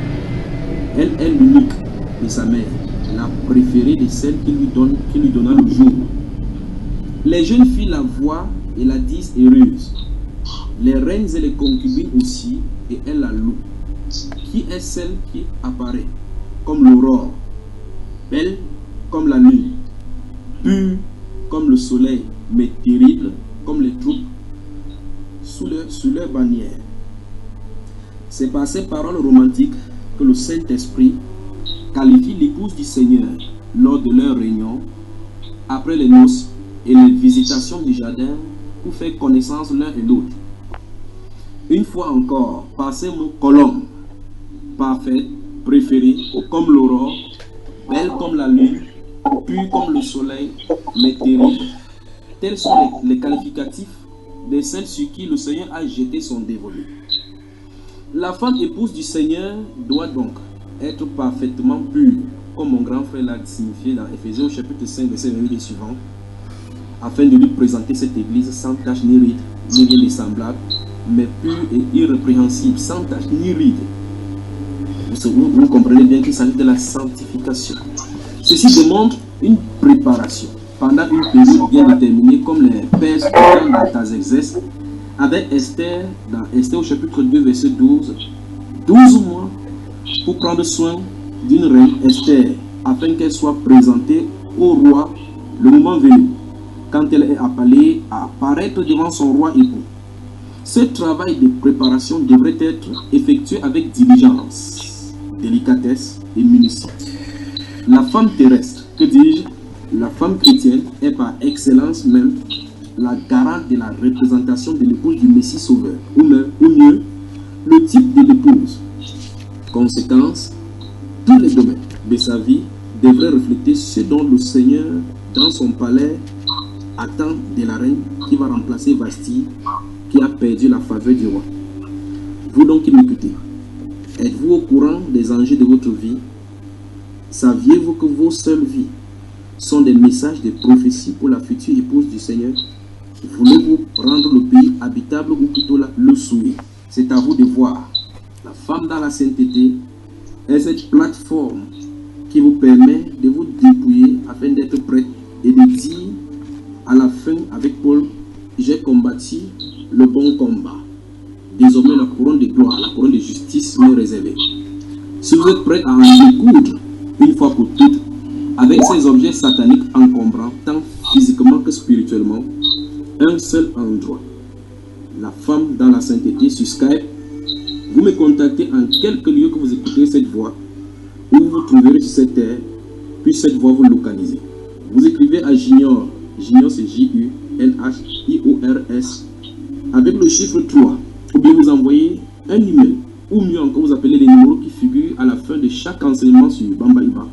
Elle est l'unique de sa mère, la préférée de celle qui lui donna le jour. Les jeunes filles la voient et la disent heureuse. Les reines et les concubines aussi, et elles la louent. Qui est celle qui apparaît comme l'aurore, belle comme la lune, pure comme le soleil, mais terrible comme les troupes sous leur bannière. C'est par ces paroles romantiques que le Saint-Esprit qualifie l'épouse du Seigneur lors de leur réunion, après les noces et les visitations du jardin pour faire connaissance l'un et l'autre. Une fois encore, par ces mots colombe, parfaite, préférée, comme l'aurore, belle comme la lune, pure comme le soleil, mais terrible. Tels sont les qualificatifs de celles sur qui le Seigneur a jeté son dévolu. La femme épouse du Seigneur doit donc être parfaitement pure, comme mon grand frère l'a signifié dans Éphésiens chapitre 5, verset 28 et suivant, afin de lui présenter cette église sans tache ni ride, ni rien de semblable, mais pure et irrépréhensible, sans tache ni ride. Vous comprenez bien qu'il s'agit de la sanctification. Ceci demande une préparation pendant une période bien déterminée, comme les Perses dans Artaxerxès, avec Esther, dans Esther au chapitre 2, verset 12, 12 mois pour prendre soin d'une reine, Esther, afin qu'elle soit présentée au roi le moment venu, quand elle est appelée à apparaître devant son roi époux. Ce travail de préparation devrait être effectué avec diligence, délicatesse et minutie. La femme terrestre, que dis-je, la femme chrétienne est par excellence même la garante de la représentation de l'épouse du Messie Sauveur, ou mieux, le type de l'épouse. Conséquence, tous les domaines de sa vie devraient refléter ce dont le Seigneur, dans son palais, attend de la reine qui va remplacer Vasti, qui a perdu la faveur du roi. Vous donc qui m'écoutez, êtes-vous au courant des enjeux de votre vie? Saviez-vous que vos seules vies sont des messages de prophétie pour la future épouse du Seigneur? Voulez-vous rendre le pays habitable ou plutôt le souiller? C'est à vous de voir. La femme dans la sainteté est cette plateforme qui vous permet de vous dépouiller afin d'être prête et de dire à la fin avec Paul, j'ai combattu le bon combat. Désormais la couronne de gloire, la couronne de justice m'est réservée. Si vous êtes prêt à en découdre une fois pour toutes avec ces objets sataniques encombrants, tant physiquement que spirituellement, un seul endroit, la femme dans la sainteté sur Skype. Vous me contactez en quelque lieu que vous écoutez cette voix, où vous vous trouverez sur cette terre, puis cette voix vous localisez. Vous écrivez à Junior, Junior c'est J-U-N-H-I-O-R-S, avec le chiffre 3, ou bien vous envoyez un email, ou mieux encore vous appelez les numéros qui figurent à la fin de chaque enseignement sur Bambaiba.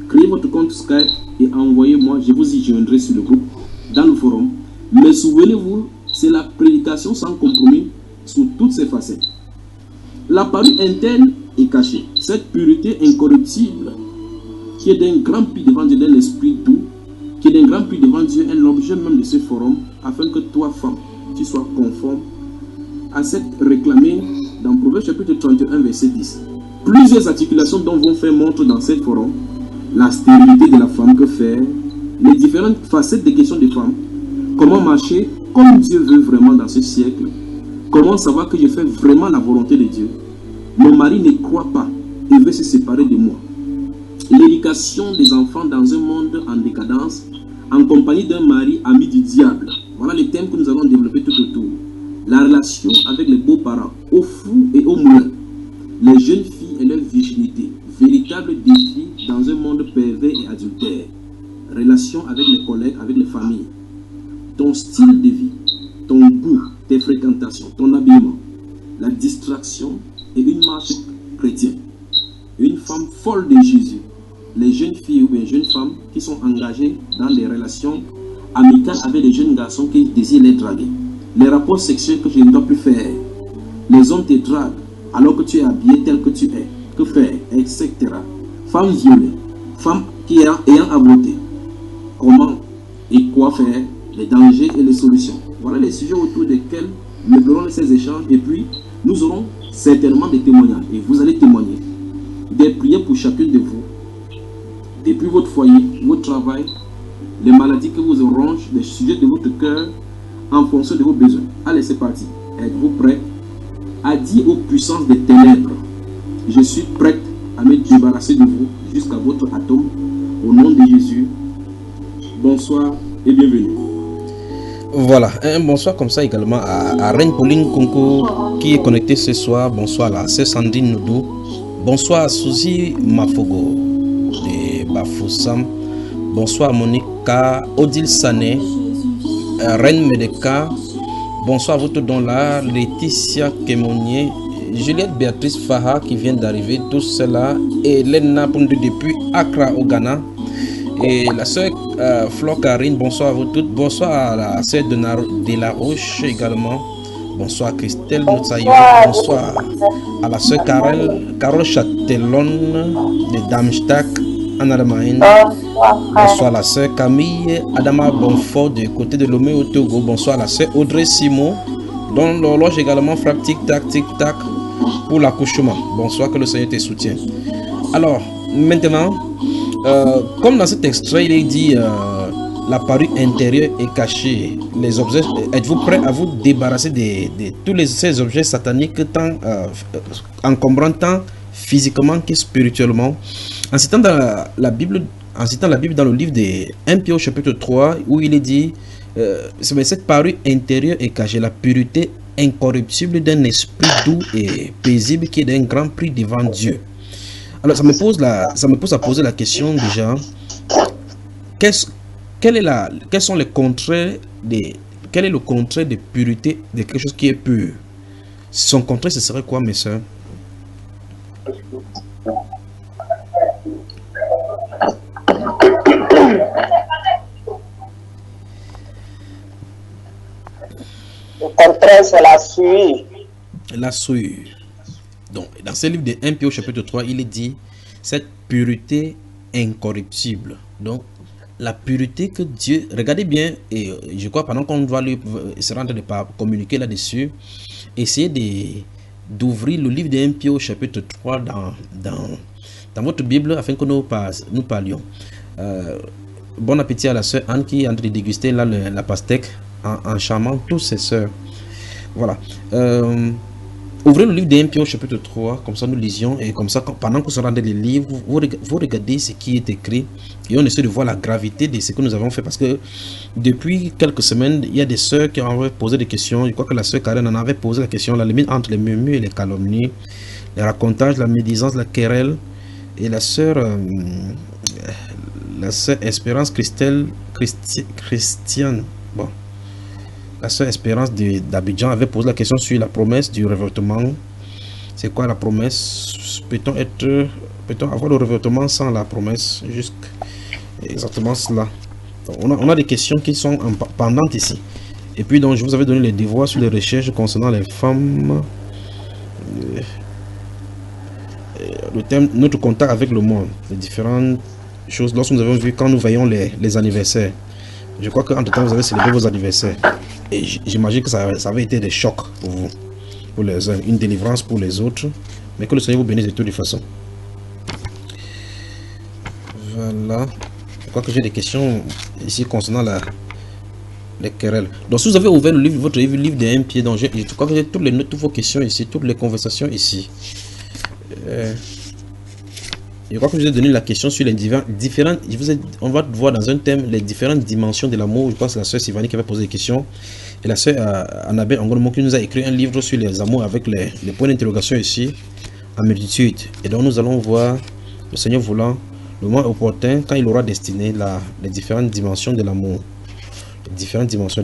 Créez votre compte Skype et envoyez-moi, je vous y joindrai sur le groupe, dans le forum. Mais souvenez-vous, c'est la prédication sans compromis sous toutes ses facettes. La parure interne est cachée. Cette pureté incorruptible, qui est d'un grand prix devant Dieu, d'un esprit doux, qui est d'un grand prix devant Dieu, est l'objet même de ce forum, afin que toi, femme, tu sois conforme à cette réclamée dans Proverbe chapitre 31, verset 10. Plusieurs articulations dont vont faire montre dans ce forum la stérilité de la femme, que faire, les différentes facettes des questions des femmes, comment marcher comme Dieu veut vraiment dans ce siècle, comment savoir que je fais vraiment la volonté de Dieu. Mon mari ne croit pas et veut se séparer de moi. L'éducation des enfants dans un monde en décadence, en compagnie d'un mari ami du diable. Voilà les thèmes que nous allons développer tout autour. La relation avec les beaux-parents, aux fous et aux moulins. Les jeunes filles et leur virginité. Véritable défi dans un monde pervers et adultère. Relation avec les collègues, avec les familles. Ton style de vie, ton goût, tes fréquentations, ton habillement, la distraction et une marche chrétienne. Une femme folle de Jésus. Les jeunes filles ou bien jeunes femmes qui sont engagées dans des relations amicales avec les jeunes garçons qui désirent les draguer. Les rapports sexuels que je ne dois plus faire. Les hommes te draguent alors que tu es habillé tel que tu es. Que faire, etc. Femmes violées, femmes qui ayant avorté. comment et quoi faire, les dangers et les solutions. Voilà les sujets autour desquels nous ferons ces échanges et puis nous aurons certainement des témoignages et vous allez témoigner. Des prières pour chacun de vous, depuis votre foyer, votre travail, les maladies que vous rongent, les sujets de votre cœur en fonction de vos besoins. Allez, c'est parti. Êtes-vous prêts à dire aux puissances des ténèbres, je suis prête à me débarrasser de vous jusqu'à votre atome, au nom de Jésus. Bonsoir et bienvenue. Voilà, un bonsoir comme ça également à Reine Pauline Konko qui est connectée ce soir. Bonsoir à la sœur Sandrine Noudou. Bonsoir à Suzy Mafogo de Bafoussam. Bonsoir à Monica Odile Sané, Reine Medeka. Bonsoir à vous tous dans là, Laetitia Kémonier, Juliette Béatrice Faha qui vient d'arriver, tous cela, et Lena Pundu depuis Accra au Ghana. Et la sœur Flore Karine, bonsoir à vous toutes. Bonsoir à la sœur de la Roche également. Bonsoir à Christelle Noutsayo. Bonsoir à la sœur Carole Châtellon de Darmstadt en Allemagne. Bonsoir à la sœur Camille Adama Bonfort du côté de Lomé au Togo. Bonsoir à la sœur Audrey Simon, dont l'horloge également frappe tic-tac, tic-tac pour l'accouchement. Bonsoir, que le Seigneur te soutienne. Alors, maintenant, comme dans cet extrait, il est dit la parure intérieure est cachée. Les objets, êtes-vous prêts à vous débarrasser de tous ces objets sataniques, tant encombrants, tant physiquement que spirituellement? En citant la Bible dans le livre de 1 Pierre chapitre 3, où il est dit cette parure intérieure est cachée, la pureté incorruptible d'un esprit doux et paisible qui est d'un grand prix devant Dieu. Alors ça me pose à poser la question déjà, quel est le contraire de pureté de quelque chose qui est pur? Son contraire, ce serait quoi, mes soeurs? Le contraire, c'est la souillure. La souillure. Donc, dans ce livre de 1 Pierre chapitre 3, il est dit cette pureté incorruptible. Donc, la pureté que Dieu... Regardez bien, et je crois pendant qu'on doit se rendre de communiquer là-dessus, essayez d'ouvrir le livre de 1 Pierre chapitre 3 dans votre Bible afin que nous parlions. Bon appétit à la sœur Anne qui est en train de déguster là, la pastèque en charmant tous ses sœurs. Voilà. Ouvrez le livre de 1 Pierre chapitre 3, comme ça nous lisions, et comme ça, pendant qu'on se rend dans les livres, vous regardez ce qui est écrit, et on essaie de voir la gravité de ce que nous avons fait, parce que depuis quelques semaines, il y a des sœurs qui ont posé des questions. Je crois que la sœur Karen en avait posé la question, la limite entre les murmures et les calomnies, les racontages, la médisance, la querelle, et la sœur Espérance Christiane, bon, la sœur Espérance d'Abidjan avait posé la question sur la promesse du révoltement. C'est quoi la promesse? Peut-on avoir le révoltement sans la promesse? Juste exactement cela. Donc, on a des questions qui sont pendantes ici. Et puis donc je vous avais donné les devoirs sur les recherches concernant les femmes. Le thème, notre contact avec le monde, les différentes choses. Lorsque nous avons vu, quand nous voyons les anniversaires, je crois qu'entre temps vous avez célébré vos anniversaires. Et j'imagine que ça avait été des chocs pour vous, pour les uns, une délivrance pour les autres, mais que le Seigneur vous bénisse de toutes les façons. Voilà. Je crois que j'ai des questions ici concernant les querelles. Donc si vous avez ouvert votre livre de 1 Pierre, donc je crois que j'ai toutes vos questions ici, toutes les conversations ici. Je crois que je vous ai donné la question sur les différentes. On va voir dans un thème les différentes dimensions de l'amour. Je pense que la sœur Sylvanie qui avait posé des questions. Et la sœur Annabelle Angolmo qui nous a écrit un livre sur les amours avec les points d'interrogation ici en multitude. Et donc nous allons voir, le Seigneur voulant, le moment opportun, quand il aura destiné les différentes dimensions de l'amour. Les différentes dimensions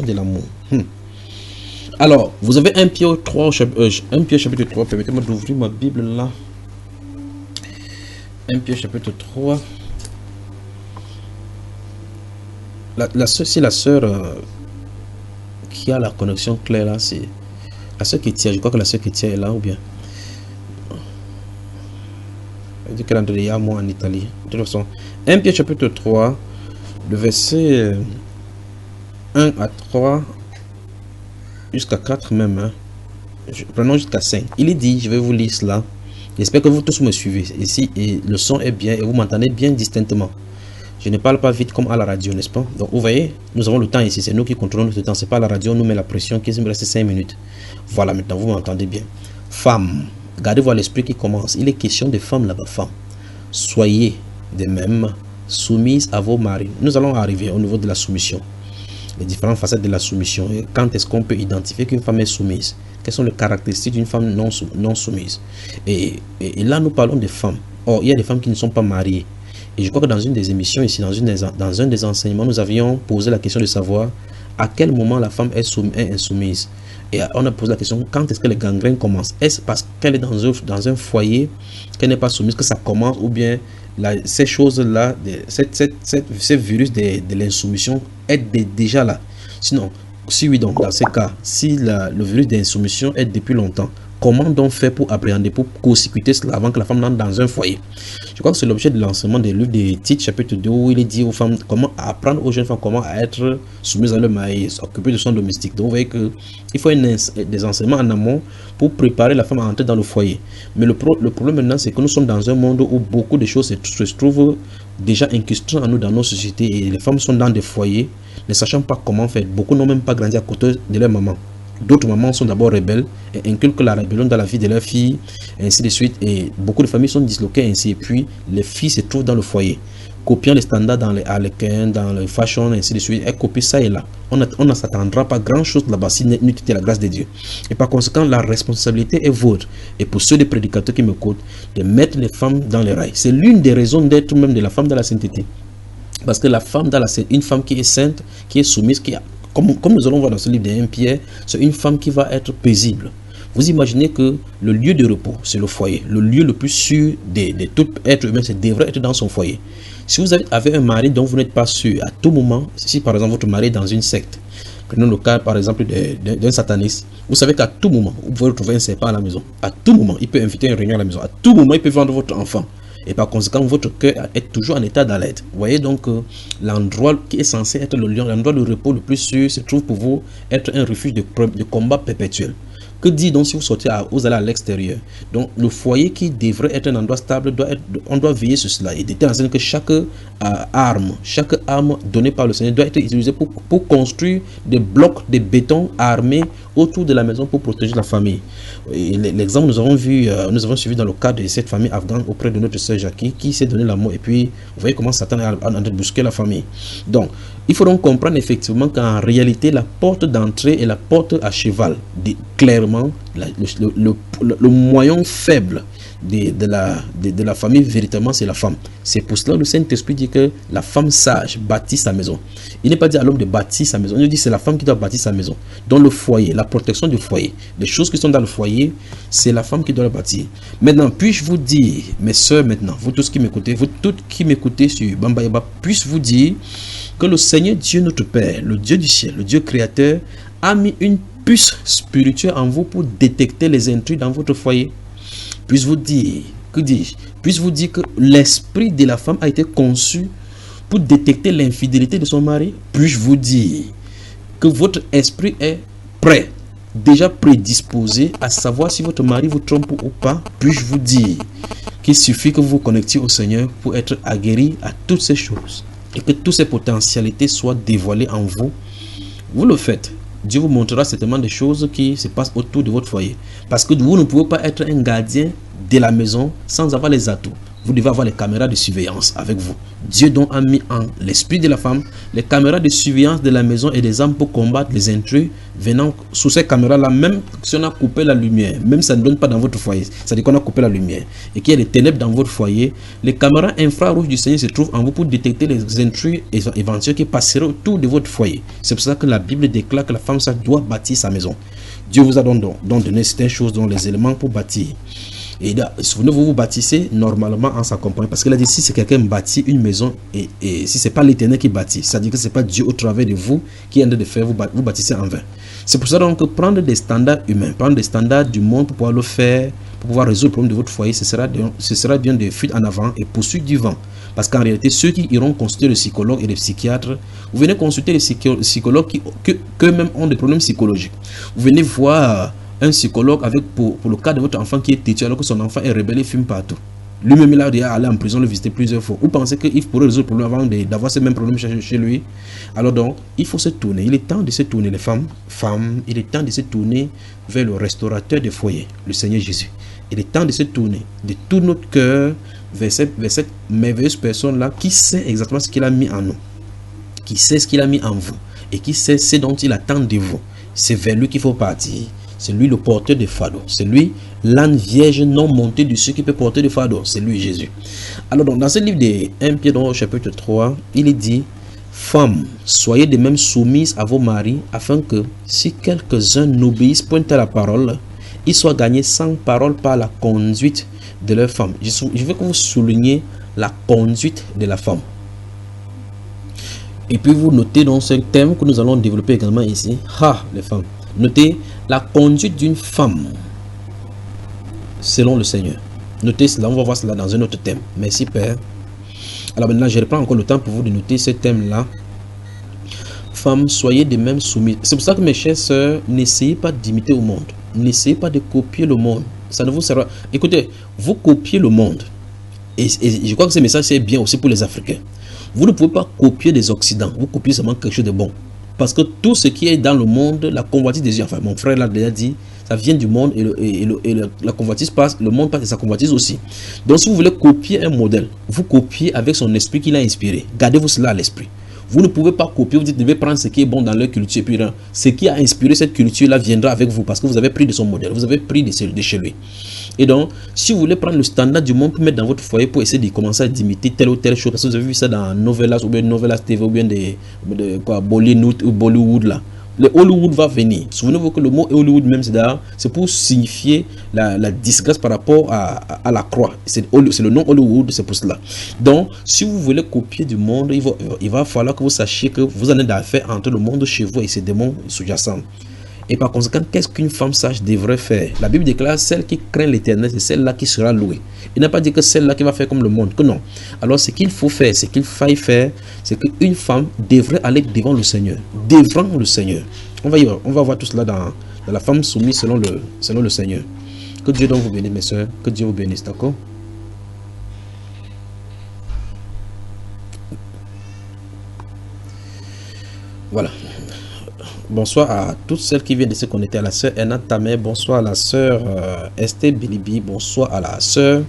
de l'amour. Alors, vous avez 1 Pierre 3, chapitre 3. Permettez-moi d'ouvrir ma Bible là. 1 Pierre chapitre 3. C'est la sœur qui a la connexion claire là, c'est la sœur Kétia. Je crois que la sœur Kétia est là ou bien. du calendrier à moi en Italie. De toute façon, 1 Pierre chapitre 3, le verset 1 à 3 jusqu'à 4 même. Hein. Prenons jusqu'à 5. Il est dit, je vais vous lire cela. J'espère que vous tous me suivez. Ici, et le son est bien et vous m'entendez bien distinctement. Je ne parle pas vite comme à la radio, n'est-ce pas? Donc vous voyez, nous avons le temps ici. C'est nous qui contrôlons notre temps. C'est pas la radio, on nous met la pression qui me reste 5 minutes. Voilà, maintenant vous m'entendez bien. Femme, gardez-vous à l'esprit qui commence. Il est question de femmes là-bas. Femmes, soyez de même soumises à vos maris. Nous allons arriver au niveau de la soumission. Les différentes facettes de la soumission. Et quand est-ce qu'on peut identifier qu'une femme est soumise? Quelles sont les caractéristiques d'une femme non soumise? Et là, nous parlons de femmes. Or, il y a des femmes qui ne sont pas mariées. Et je crois que dans une des émissions ici, dans un des enseignements, nous avions posé la question de savoir à quel moment la femme est insoumise. Et on a posé la question, quand est-ce que les gangrènes commencent? Est-ce parce qu'elle est dans un foyer qu'elle n'est pas soumise que ça commence? Ou bien ces choses-là, ce virus de l'insoumission est déjà là? Sinon, si oui, donc dans ces cas, si le virus d'insoumission est depuis longtemps, comment donc faire pour appréhender, pour co-circuiter cela avant que la femme n'entre dans un foyer? Je crois que c'est l'objet de l'enseignement des livres de Tite, chapitre 2, où il est dit aux femmes comment apprendre aux jeunes femmes comment être soumises à leur mari, s'occuper de son domestique. Donc vous voyez qu'il faut des enseignements en amont pour préparer la femme à entrer dans le foyer. Mais le problème maintenant, c'est que nous sommes dans un monde où beaucoup de choses se trouvent déjà incrustées en nous dans nos sociétés, et les femmes sont dans des foyers, ne sachant pas comment faire. Beaucoup n'ont même pas grandi à côté de leur maman. D'autres mamans sont d'abord rebelles et inculquent la rébellion dans la vie de leurs filles, et ainsi de suite. Et beaucoup de familles sont disloquées ainsi. Et puis, les filles se trouvent dans le foyer, copiant les standards dans les harlequins, dans le fashion, ainsi de suite. Elles copient ça et là. On ne s'attendra pas grand-chose là-bas si nous quitté la grâce de Dieu. Et par conséquent, la responsabilité est vôtre. Et pour ceux des prédicateurs qui me coûtent, de mettre les femmes dans les rails. C'est l'une des raisons d'être même de la femme dans la sainteté. Parce que la femme dans une femme qui est sainte, qui est soumise, qui a comme nous allons voir dans ce livre de 1 Pierre, c'est une femme qui va être paisible. Vous imaginez que le lieu de repos, c'est le foyer. Le lieu le plus sûr de tout être humain, c'est devrait être dans son foyer. Si vous avez un mari dont vous n'êtes pas sûr, à tout moment, si par exemple votre mari est dans une secte, prenons le cas par exemple d'un sataniste, vous savez qu'à tout moment, vous pouvez retrouver un serpent à la maison. À tout moment, il peut inviter une réunion à la maison. À tout moment, il peut vendre votre enfant. Et par conséquent, votre cœur est toujours en état d'alerte. Vous voyez donc l'endroit qui est censé être le lieu, l'endroit de repos le plus sûr, se trouve pour vous être un refuge de combat perpétuel. Que dit donc si vous sortez, vous allez à l'extérieur? Donc le foyer qui devrait être un endroit stable, on doit veiller sur cela. Et de telle sorte que chaque arme donnée par le Seigneur doit être utilisée pour construire des blocs de béton armés autour de la maison pour protéger la famille. L'exemple nous avons suivi dans le cas de cette famille afghane auprès de notre sœur Jackie qui s'est donné la mort. Et puis vous voyez comment Satan est en train de bousculer la famille. Donc il faut donc comprendre effectivement qu'en réalité la porte d'entrée est la porte à cheval. Clairement le moyen faible de la famille véritablement c'est la femme. C'est pour cela que le Saint-Esprit dit que la femme sage bâtit sa maison. Il n'est pas dit à l'homme de bâtir sa maison, il dit c'est la femme qui doit bâtir sa maison. Dans le foyer, la protection du foyer, les choses qui sont dans le foyer, c'est la femme qui doit le bâtir. Maintenant, puis-je vous dire, mes soeurs, maintenant, vous tous qui m'écoutez, vous toutes qui m'écoutez sur Bambayaba, puis-je vous dire que le Seigneur Dieu notre Père, le Dieu du ciel, le Dieu créateur, a mis une puce spirituelle en vous pour détecter les intrus dans votre foyer. Puis-je vous dire, que dis-je? Puis-je vous dire que l'esprit de la femme a été conçu pour détecter l'infidélité de son mari? Puis-je vous dire que votre esprit est prêt, déjà prédisposé à savoir si votre mari vous trompe ou pas? Puis-je vous dire qu'il suffit que vous vous connectiez au Seigneur pour être aguerri à toutes ces choses et que toutes ces potentialités soient dévoilées en vous? Vous le faites. Dieu vous montrera certainement des choses qui se passent autour de votre foyer. Parce que vous ne pouvez pas être un gardien de la maison sans avoir les atouts. Vous devez avoir les caméras de surveillance avec vous. Dieu donc a mis en l'esprit de la femme les caméras de surveillance de la maison et des armes pour combattre les intrus venant sous ces caméras-là, même si on a coupé la lumière, même si ça ne donne pas dans votre foyer, c'est-à-dire qu'on a coupé la lumière et qu'il y a des ténèbres dans votre foyer, les caméras infrarouges du Seigneur se trouvent en vous pour détecter les intrus éventuels qui passeraient autour de votre foyer. C'est pour ça que la Bible déclare que la femme ça doit bâtir sa maison. Dieu vous a donc donné certaines choses, dont les éléments pour bâtir. Et souvenez-vous, vous bâtissez normalement en s'accompagnant. Parce qu'il a dit, si c'est quelqu'un bâtit une maison, et si ce n'est pas l'Éternel qui bâtit, c'est-à-dire que ce n'est pas Dieu au travers de vous qui est en train de faire, vous bâtissez en vain. C'est pour ça donc que prendre des standards humains, prendre des standards du monde pour pouvoir le faire, pour pouvoir résoudre le problème de votre foyer, ce sera bien de fuir en avant et poursuivre du vent. Parce qu'en réalité, ceux qui iront consulter le psychologue et les psychiatres, vous venez consulter les psychologues qui eux-mêmes ont des problèmes psychologiques. Vous venez voir un psychologue avec pour le cas de votre enfant qui est têtu alors que son enfant est rebelle et fume partout. Lui-même, il a déjà allé en prison, le visiter plusieurs fois. Vous pensez qu'il pourrait résoudre le problème avant d'avoir ces mêmes problèmes chez lui? Alors donc, il faut se tourner. Il est temps de se tourner, les femmes, il est temps de se tourner vers le restaurateur des foyers, le Seigneur Jésus. Il est temps de se tourner de tout notre cœur vers cette merveilleuse personne-là qui sait exactement ce qu'il a mis en nous, qui sait ce qu'il a mis en vous et qui sait ce dont il attend de vous. C'est vers lui qu'il faut partir. C'est lui le porteur de fardeau. C'est lui l'âne vierge non monté de ceux qui peut porter de fardeau. C'est lui Jésus. Alors donc, dans ce livre de 1 Pierre au chapitre 3, il est dit: femmes, soyez de même soumises à vos maris, afin que si quelques-uns n'obéissent point à la parole, ils soient gagnés sans parole par la conduite de leur femme. Je veux que vous souligniez la conduite de la femme. Et puis vous notez dans ce thème que nous allons développer également ici, les femmes. Notez la conduite d'une femme selon le Seigneur. Notez cela, on va voir cela dans un autre thème. Merci Père. Alors maintenant, je reprends encore le temps pour vous de noter ce thème-là. Femmes, soyez de même soumises. C'est pour ça que mes chères sœurs, n'essayez pas d'imiter au monde. N'essayez pas de copier le monde. Ça ne vous sert à... Écoutez, vous copiez le monde. Et je crois que ce message c'est bien aussi pour les Africains. Vous ne pouvez pas copier des Occidents. Vous copiez seulement quelque chose de bon. Parce que tout ce qui est dans le monde, la convoitise des yeux, enfin mon frère l'a déjà dit, ça vient du monde et la convoitise passe, le monde passe et sa convoitise aussi. Donc si vous voulez copier un modèle, vous copiez avec son esprit qu'il a inspiré. Gardez-vous cela à l'esprit. Vous ne pouvez pas copier, vous dites, vous devez prendre ce qui est bon dans leur culture. Et puis, ce qui a inspiré cette culture-là viendra avec vous parce que vous avez pris de son modèle, vous avez pris de chez lui. Et donc, si vous voulez prendre le standard du monde pour mettre dans votre foyer pour essayer de commencer à imiter telle ou telle chose, parce que vous avez vu ça dans Novelas ou bien Novelas TV ou bien Bollywood là. Le Hollywood va venir. Souvenez-vous que le mot Hollywood même c'est pour signifier la disgrâce par rapport à la croix. C'est le nom Hollywood, c'est pour cela. Donc, si vous voulez copier du monde, il va falloir que vous sachiez que vous en êtes d'affaires entre le monde chez vous et ses démons sous-jacents. Et par conséquent, qu'est-ce qu'une femme sage devrait faire? La Bible déclare: celle qui craint l'Éternel, c'est celle-là qui sera louée. Il n'a pas dit que celle-là qui va faire comme le monde, que non. Alors ce qu'il faut faire, ce qu'il faille faire, c'est qu'une femme devrait aller devant le Seigneur. Devant le Seigneur. On va voir tout cela dans la femme soumise selon le Seigneur. Que Dieu donc vous bénisse, mes soeurs. Que Dieu vous bénisse, d'accord? Voilà. Bonsoir à toutes celles qui viennent de se connecter, à la sœur Enat Tamer, bonsoir à la sœur Esther Bilibi, bonsoir à la sœur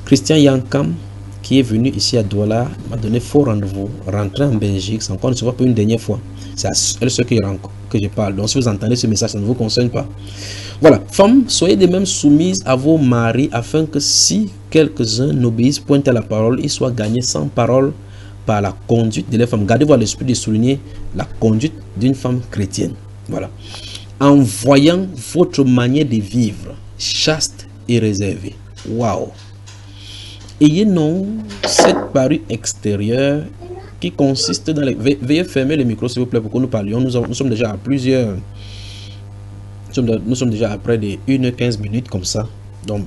Christian Yankam qui est venu ici à Douala, m'a donné faux rendez-vous, rentrer en Belgique, c'est encore une fois pour une dernière fois. C'est à elle seule que je parle. Donc si vous entendez ce message, ça ne vous concerne pas. Voilà, femmes, soyez de même soumises à vos maris, afin que si quelques-uns n'obéissent point à la parole, ils soient gagnés sans parole par la conduite de la femme. Gardez-vous à l'esprit de souligner la conduite d'une femme chrétienne. Voilà. En voyant votre manière de vivre chaste et réservée. Waouh. Ayez non cette parure extérieure qui consiste dans les... Veuillez fermer le micro s'il vous plaît pour que nous parlions. Nous sommes déjà à plusieurs... Nous sommes déjà à près de 1h15 minutes comme ça. Donc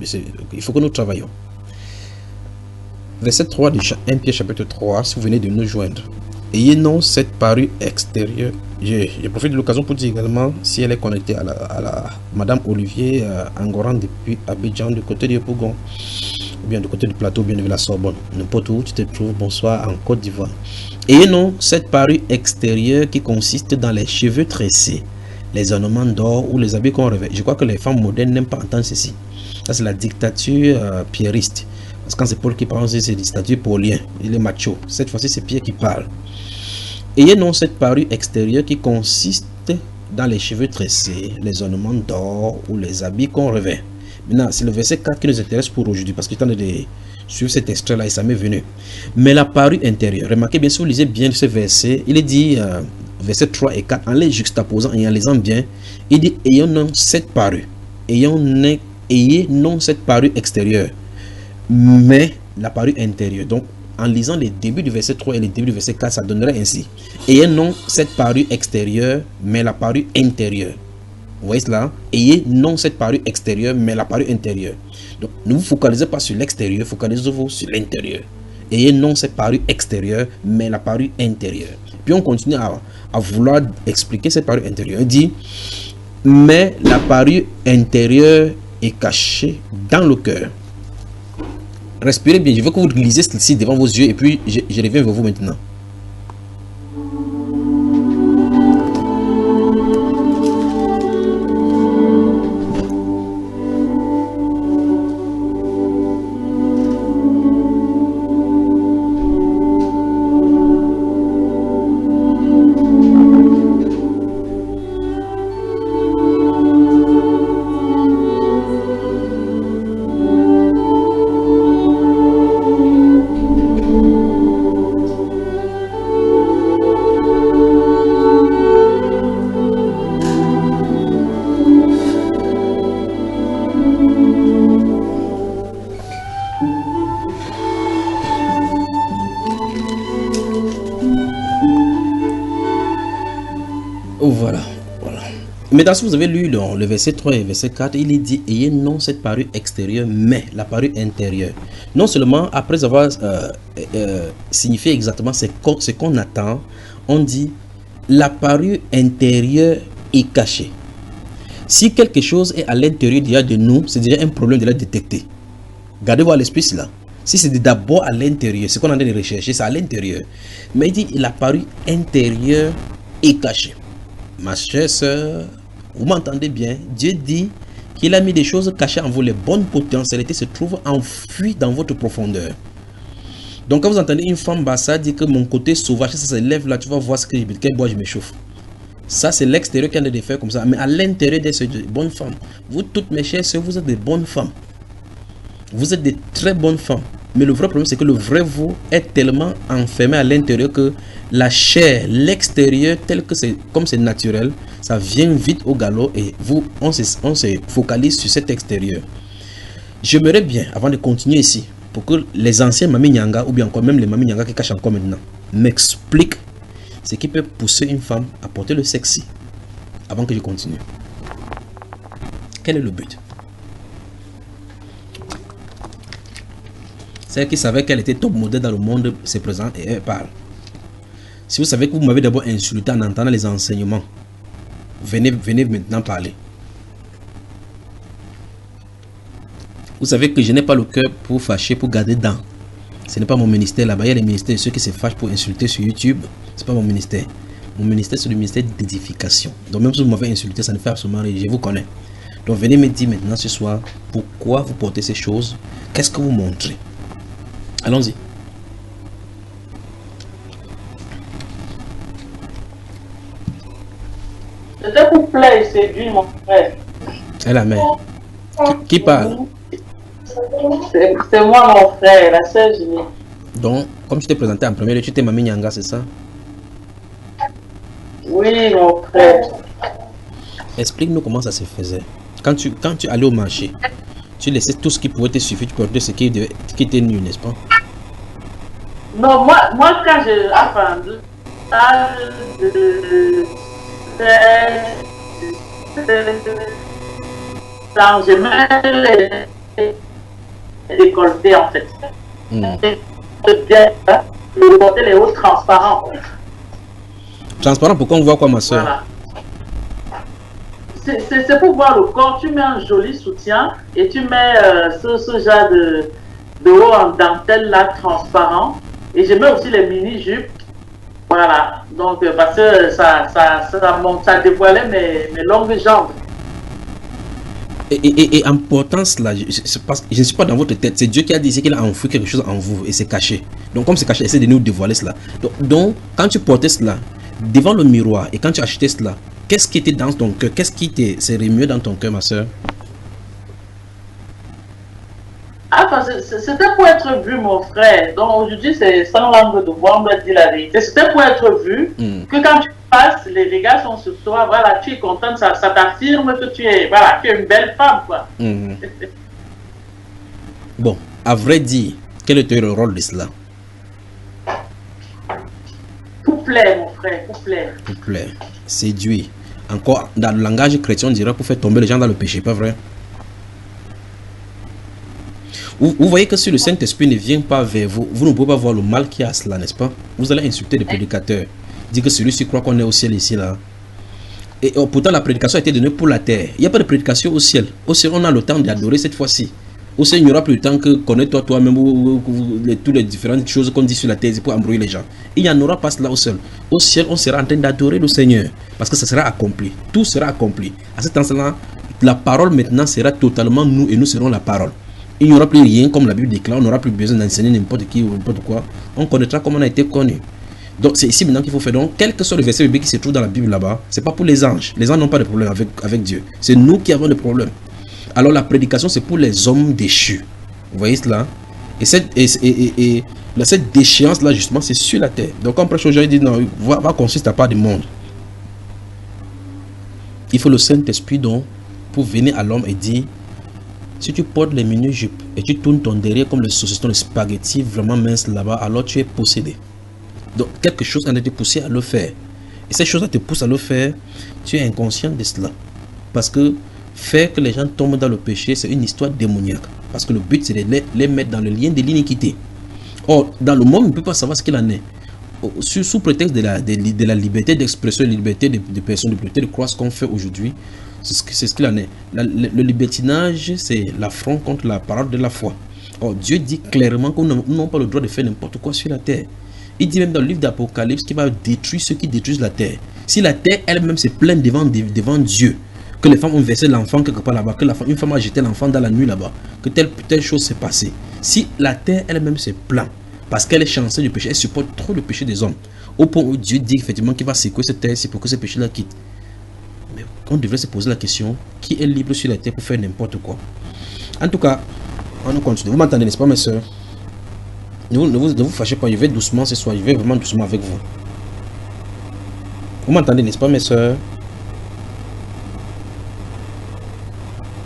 il faut que nous travaillions. Verset 3 de 1 Pierre chapitre 3, si vous venez de nous joindre. Ayez non cette parure extérieure. Je profite de l'occasion pour dire également si elle est connectée à la Madame Olivier Angoran depuis Abidjan, du côté de Pougon, ou bien du côté du plateau, ou bien de la Sorbonne. N'importe où tu te trouves, bonsoir, en Côte d'Ivoire. Ayez non cette parure extérieure qui consiste dans les cheveux tressés, les ornements d'or ou les habits qu'on revêt. Je crois que les femmes modernes n'aiment pas entendre ceci. Ça, c'est la dictature pierriste. Parce que quand c'est Paul qui parle, c'est des statuts pauliens, il est macho. Cette fois-ci, c'est Pierre qui parle. Ayez non cette parure extérieure qui consiste dans les cheveux tressés, les ornements d'or ou les habits qu'on revêt. Maintenant, c'est le verset 4 qui nous intéresse pour aujourd'hui, parce que je de suivre cet extrait-là et ça m'est venu. Mais la parure intérieure, remarquez bien, si vous lisez bien ce verset, il est dit, verset 3 et 4, en les juxtaposant et en lisant bien, il dit: ayons non cette parure, ayez non cette parure extérieure, mais la parure intérieure. Donc en lisant les débuts du verset 3 et les débuts du verset 4, ça donnerait ainsi: ayez non cette parure extérieure, mais la parure intérieure. Vous voyez cela? Ayez non cette parure extérieure, mais la parure intérieure. Donc, ne vous focalisez pas sur l'extérieur, focalisez-vous sur l'intérieur. Ayez non cette parure extérieure, mais la parure intérieure. Puis on continue à vouloir expliquer cette parure intérieure. Il dit, mais la parure intérieure est cachée dans le cœur. Respirez bien, je veux que vous lisez ceci devant vos yeux et puis je reviens vers vous maintenant. Maintenant, si vous avez lu le verset 3 et verset 4, il est dit, ayez non cette parure extérieure, mais la parure intérieure. Non seulement, après avoir signifié exactement ce qu'on attend, on dit, la parure intérieure est cachée. Si quelque chose est à l'intérieur déjà de nous, c'est déjà un problème de la détecter. Gardez-vous à l'esprit cela. Si c'est d'abord à l'intérieur, ce qu'on est en train de rechercher, c'est à l'intérieur. Mais il dit, la parure intérieure est cachée. Ma chère soeur, vous m'entendez bien? Dieu dit qu'il a mis des choses cachées en vous. Les bonnes potentialités se trouvent enfouies dans votre profondeur. Donc quand vous entendez une femme bassa dire que mon côté sauvage, ça se lève là, tu vas voir ce que quel bois je m'échauffe. Ça c'est l'extérieur qui a des faire comme ça. Mais à l'intérieur de ces bonnes femmes, vous toutes mes chères soeurs, vous êtes des bonnes femmes. Vous êtes des très bonnes femmes. Mais le vrai problème, c'est que le vrai vous est tellement enfermé à l'intérieur que la chair, l'extérieur, tel que c'est, comme c'est naturel, ça vient vite au galop et vous, on se focalise sur cet extérieur. J'aimerais bien, avant de continuer ici, pour que les anciens Mami Nyanga, ou bien encore même les Mami Nyanga qui cachent encore maintenant, m'expliquent ce qui peut pousser une femme à porter le sexy. Avant que je continue. Quel est le but? Celle qui savait qu'elle était top modèle dans le monde se présente et elle parle. Si vous savez que vous m'avez d'abord insulté en entendant les enseignements, venez maintenant parler. Vous savez que je n'ai pas le cœur pour fâcher, pour garder dents. Ce n'est pas mon ministère là-bas. Il y a les ministères de ceux qui se fâchent pour insulter sur YouTube. Ce n'est pas mon ministère. Mon ministère, c'est le ministère d'édification. Donc même si vous m'avez insulté, ça ne fait absolument rien. Je vous connais. Donc venez me dire maintenant ce soir pourquoi vous portez ces choses. Qu'est-ce que vous montrez? Allons-y. S'il vous plaît, séduit mon frère. C'est la mère. Qui parle? C'est moi mon frère, la sœur Julie. Donc, comme je t'ai présenté en premier lieu, tu t'es Mami Nyanga, c'est ça? Oui, mon frère. Explique-nous comment ça se faisait. Quand tu allais au marché, tu laissais tout ce qui pouvait te suffire, tu portais ce qui était nul, n'est-ce pas? Non, moi quand je... Enfin, je mets les décolletés en fait. Je portais les hauts transparents. Transparent, pourquoi on voit quoi, ma soeur? Voilà. C'est pour voir le corps. Tu mets un joli soutien et tu mets ce genre de haut en dentelle là, transparent. Et je mets aussi les mini-jupes. Voilà. Donc, parce que ça dévoilait mes longues jambes. Et en portant cela, je ne suis pas dans votre tête. C'est Dieu qui a dit qu'il a enfoui quelque chose en vous et c'est caché. Donc, comme c'est caché, essaie de nous dévoiler cela. Donc, quand tu portais cela devant le miroir et quand tu achetais cela, qu'est-ce qui était dans ton cœur? Qu'est-ce qui s'est remué dans ton cœur, ma soeur? Ah, c'était pour être vu, mon frère. Donc aujourd'hui, c'est sans langue de bois, on doit dire la vérité. C'était pour être vu, que quand tu passes, les regards sont sur toi, voilà, tu es contente, ça t'affirme que tu es une belle femme, quoi. Bon, à vrai dire, quel était le rôle de cela? Pour plaire, mon frère, pour plaire. Pour plaire, séduire. encore dans le langage chrétien, on dirait pour faire tomber les gens dans le péché, pas vrai? Vous voyez que si le Saint-Esprit ne vient pas vers vous, vous ne pouvez pas voir le mal qu'il y a à cela, n'est-ce pas? Vous allez insulter les prédicateurs, dire que celui-ci croit qu'on est au ciel ici, là. Et pourtant, la prédication a été donnée pour la terre. Il n'y a pas de prédication au ciel. Au ciel, on a le temps d'adorer cette fois-ci. Au ciel, il n'y aura plus le temps que connais-toi toi-même toutes les différentes choses qu'on dit sur la terre pour embrouiller les gens. Il n'y en aura pas cela au ciel. Au ciel, on sera en train d'adorer le Seigneur parce que ça sera accompli. Tout sera accompli. À cet instant-là, la parole maintenant sera totalement nous et nous serons la parole. Il n'y aura plus rien comme la Bible déclare. On n'aura plus besoin d'enseigner n'importe qui ou n'importe quoi. On connaîtra comme on a été connu. Donc c'est ici maintenant qu'il faut faire. Donc quel que soit le verset biblique qui se trouve dans la Bible là-bas, c'est pas pour les anges. Les anges n'ont pas de problème avec Dieu. C'est nous qui avons des problèmes. Alors la prédication c'est pour les hommes déchus. Vous voyez cela? Et cette déchéance là justement c'est sur la terre. Donc quand on prêche aux gens, il dit non, va consiste à part du monde. Il faut le Saint-Esprit donc pour venir à l'homme et dire si tu portes les mini-jupes et tu tournes ton derrière comme le saucisson de spaghetti vraiment mince là-bas, alors tu es possédé. Donc quelque chose a été poussé à le faire. Et cette chose te pousse à le faire, tu es inconscient de cela. Parce que faire que les gens tombent dans le péché, c'est une histoire démoniaque. Parce que le but, c'est de les mettre dans le lien de l'iniquité. Or, dans le monde, on ne peut pas savoir ce qu'il en est. Sous prétexte de la liberté d'expression, de la liberté de personnes, de la liberté de croire ce qu'on fait aujourd'hui, c'est ce qu'il en est. Le libertinage, c'est l'affront contre la parole de la foi. Or, Dieu dit clairement qu'on n'a pas le droit de faire n'importe quoi sur la terre. Il dit même dans le livre d'Apocalypse qu'il va détruire ceux qui détruisent la terre. Si la terre elle-même se plaint devant Dieu, que les femmes ont versé l'enfant quelque part là-bas, que une femme a jeté l'enfant dans la nuit là-bas, que telle chose s'est passée. Si la terre elle-même se plaint, parce qu'elle est chanceuse du péché, elle supporte trop le péché des hommes, au point où Dieu dit effectivement qu'il va secouer cette terre, c'est pour que ce péché-là quitte. Mais on devrait se poser la question, qui est libre sur la terre pour faire n'importe quoi? En tout cas, on continue. Vous m'entendez, n'est-ce pas mes soeurs? Ne vous fâchez pas, je vais doucement ce soir, je vais vraiment doucement avec vous. Vous m'entendez, n'est-ce pas mes soeurs?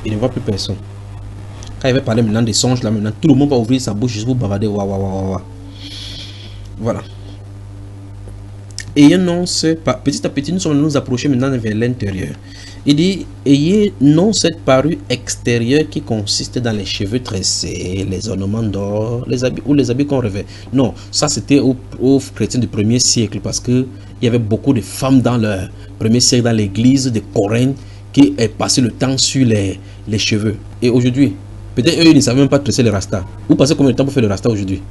Il ne voit plus personne. Quand il va parler maintenant des songes, là maintenant, tout le monde va ouvrir sa bouche juste pour bavarder. Voilà. Ayez non petit à petit, nous sommes nous approcher maintenant vers l'intérieur. Il dit, ayez non cette parure extérieure qui consiste dans les cheveux tressés, les ornements d'or, les habits ou les habits qu'on revêt. Non, ça c'était aux chrétiens du 1er siècle parce que il y avait beaucoup de femmes dans le 1er siècle dans l'église de Corinthe qui est passé le temps sur les cheveux. Et aujourd'hui, peut-être eux ils ne savent même pas tresser les rastas. Vous passez combien de temps pour faire le rasta aujourd'hui?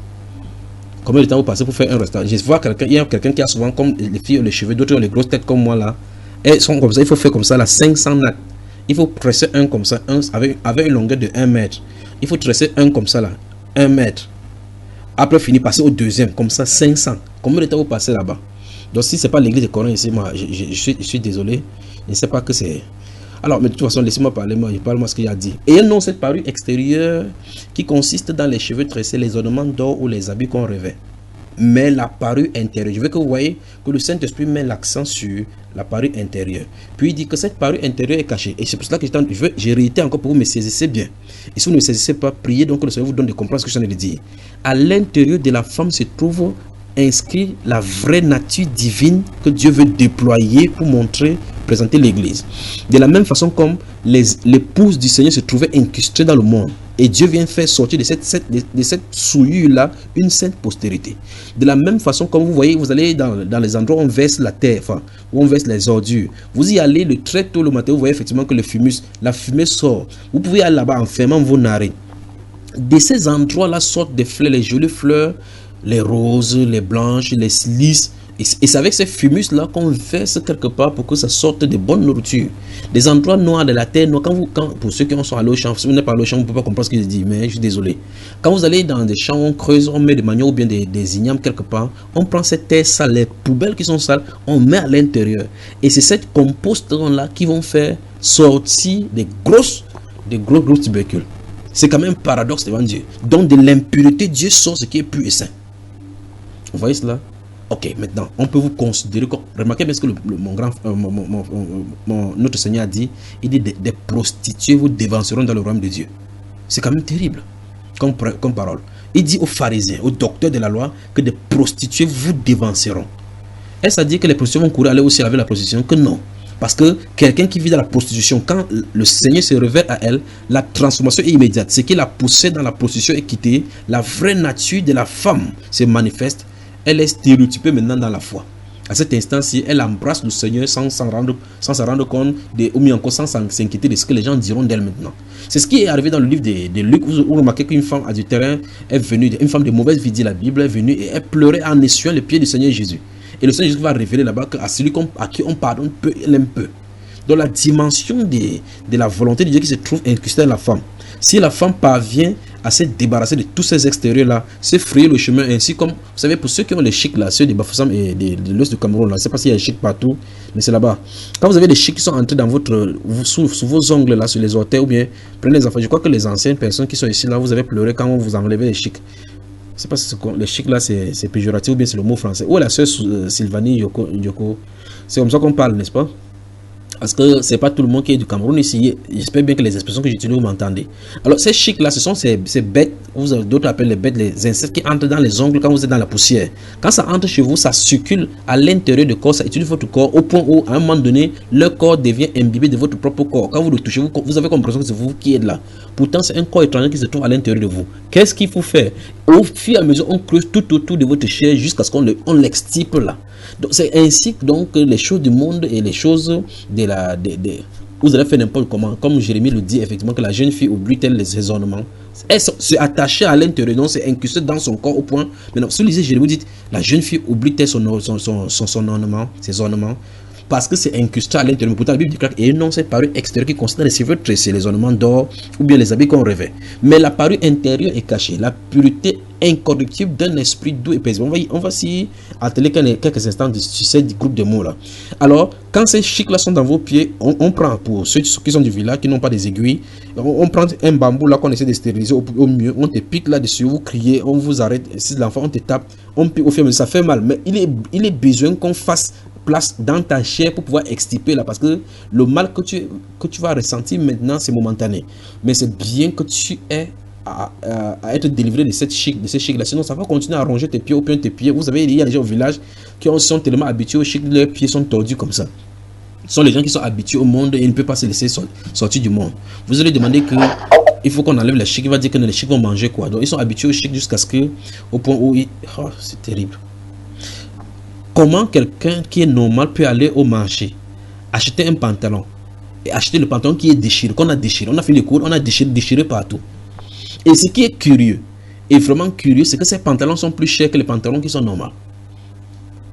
Combien de temps vous passez pour faire un rasta? Je vois il y a quelqu'un qui a souvent comme les filles ont les cheveux, d'autres ont les grosses têtes comme moi là. Elles sont comme ça, il faut faire comme ça là, 500 nattes. Il faut tresser un comme ça, un avec une longueur de 1 mètre. Il faut tresser un comme ça là, 1 mètre. Après finir, passer au deuxième, comme ça 500. Combien de temps vous passez là-bas? Donc si c'est pas l'église de Corinthe ici, moi je suis désolé. Je ne sais pas que c'est. Alors, mais de toute façon, laissez-moi parler, moi, je parle moi ce qu'il a dit. Et non, cette parure extérieure qui consiste dans les cheveux tressés, les ornements d'or ou les habits qu'on revêt. Mais la parure intérieure. Je veux que vous voyez que le Saint-Esprit met l'accent sur la parure intérieure. Puis il dit que cette parure intérieure est cachée. Et c'est pour cela que j'ai réitéré encore pour vous, me saisissez bien. Et si vous ne saisissez pas, priez donc que le Seigneur vous donne de comprendre ce que je viens de dire. À l'intérieur de la femme se trouve inscrit la vraie nature divine que Dieu veut déployer pour montrer, présenter l'église. De la même façon comme l'épouse du Seigneur se trouvait incrustée dans le monde. Et Dieu vient faire sortir de cette souillure-là une sainte postérité. De la même façon, comme vous voyez, vous allez dans les endroits où on verse la terre, enfin, où on verse les ordures. Vous y allez très tôt le matin, vous voyez effectivement que la fumée sort. Vous pouvez aller là-bas en fermant vos narines. De ces endroits-là sortent des fleurs, les jolies fleurs, les roses, les blanches, les lisses. Et c'est avec ces fumus-là qu'on verse quelque part pour que ça sorte de bonnes nourritures. Des endroits noirs de la terre noire. Pour ceux qui sont allés au champ, si vous n'êtes pas allé au champ, vous ne pouvez pas comprendre ce qu'il dit, mais je suis désolé. Quand vous allez dans des champs, on creuse, on met des maniocs ou bien des ignames quelque part, on prend cette terre sale, les poubelles qui sont sales, on met à l'intérieur. Et c'est cette compost-là qui vont faire sortir des gros tubercules. C'est quand même un paradoxe devant Dieu. Donc de l'impureté, Dieu sort ce qui est pur et saint. Vous voyez cela? Ok, maintenant, on peut vous considérer comme... Remarquez bien ce que notre Seigneur a dit. Il dit des prostituées vous dévanceront dans le royaume de Dieu. C'est quand même terrible comme parole. Il dit aux pharisiens, aux docteurs de la loi, que des prostituées vous dévanceront. Est-ce à dire que les prostituées vont courir aller au ciel avec la prostitution? Que non. Parce que quelqu'un qui vit dans la prostitution, quand le Seigneur se révèle à elle, la transformation est immédiate. Ce qui l'a poussé dans la prostitution est quitté. La vraie nature de la femme se manifeste. Elle est stéréotypée maintenant dans la foi. À cet instant-ci, elle embrasse le Seigneur sans s'en rendre compte, ou bien encore sans s'inquiéter de ce que les gens diront d'elle maintenant. C'est ce qui est arrivé dans le livre de Luc, où vous remarquez qu'une femme adultère est venue, une femme de mauvaise vie, dit la Bible, est venue et elle pleurait en essuyant les pieds du Seigneur Jésus. Et le Seigneur Jésus va révéler là-bas qu'à celui à qui on pardonne peu, il aime peu. Dans la dimension de la volonté de Dieu qui se trouve incrustée dans la femme. Si la femme parvient à se débarrasser de tous ces extérieurs-là, se frayer le chemin, ainsi comme, vous savez, pour ceux qui ont les chics là, ceux de Bafoussam et de l'Ouest du Cameroun, là, je ne sais pas s'il y a des chics partout, mais c'est là-bas. Quand vous avez des chics qui sont entrés dans sous vos ongles là, sur les orteils, ou bien prenez les enfants, je crois que les anciennes personnes qui sont ici là, vous avez pleuré quand vous enlevez les chics. Je ne sais pas si les chics là c'est péjoratif ou bien c'est le mot français. Ou la sœur Sylvanie Yoko, c'est comme ça qu'on parle, n'est-ce pas? Parce que c'est pas tout le monde qui est du Cameroun ici. J'espère bien que les expressions que j'utilise, vous m'entendez. Alors, ces chics là, ce sont ces bêtes, d'autres appellent les bêtes, les insectes qui entrent dans les ongles quand vous êtes dans la poussière. Quand ça entre chez vous, ça circule à l'intérieur du corps, ça utilise votre corps au point où, à un moment donné, le corps devient imbibé de votre propre corps. Quand vous le touchez, vous avez l'impression que c'est vous qui êtes là. Pourtant, c'est un corps étranger qui se trouve à l'intérieur de vous. Qu'est-ce qu'il faut faire? Au fur et à mesure, on creuse tout autour de votre chair jusqu'à ce qu'on l'extirpe là. Donc c'est ainsi donc que les choses du monde et les choses vous allez faire n'importe comment, comme Jérémie le dit effectivement, que la jeune fille oublie-t-elle les ornements. Elle se attachée à l'intérieur, donc c'est incrusté dans son corps au point. Maintenant, si vous lisez Jérémie, vous dites la jeune fille oublie-t-elle son ornement, ses ornements, parce que c'est incrusté à l'intérieur. Pourtant, la Bible dit et non, c'est parure extérieure qui consiste dans les cheveux tressés, les ornements d'or ou bien les habits qu'on revêt. Mais la parure intérieure est cachée, la pureté incorruptible d'un esprit doux et paisible. On va s'y atteler quelques instants sur ces groupes de mots là. Alors, quand ces chics là sont dans vos pieds, on prend, pour ceux qui sont du village, qui n'ont pas des aiguilles, on prend un bambou là qu'on essaie de stériliser au mieux, on te pique là-dessus, vous criez, on vous arrête, si l'enfant on te tape, on pique au fur et à mesure, ça fait mal, mais il est besoin qu'on fasse place dans ta chair pour pouvoir extirper là, parce que le mal que tu vas ressentir maintenant c'est momentané, mais c'est bien que tu aies à être délivré de ces chics là, sinon ça va continuer à ronger tes pieds au point de tes pieds. Vous savez, il y a des gens au village qui sont tellement habitués aux chics, leurs pieds sont tordus comme ça. Ce sont les gens qui sont habitués au monde et ils ne peuvent pas se laisser sortir du monde. Vous allez demander que il faut qu'on enlève les chics, il va dire que les chics vont manger quoi. Donc ils sont habitués aux chics jusqu'à ce que, au point où c'est terrible. Comment quelqu'un qui est normal peut aller au marché, acheter un pantalon et acheter le pantalon qui est déchiré, qu'on a déchiré, on a fait les cours, on a déchiré partout. Et ce qui est curieux, et vraiment curieux, c'est que ces pantalons sont plus chers que les pantalons qui sont normaux.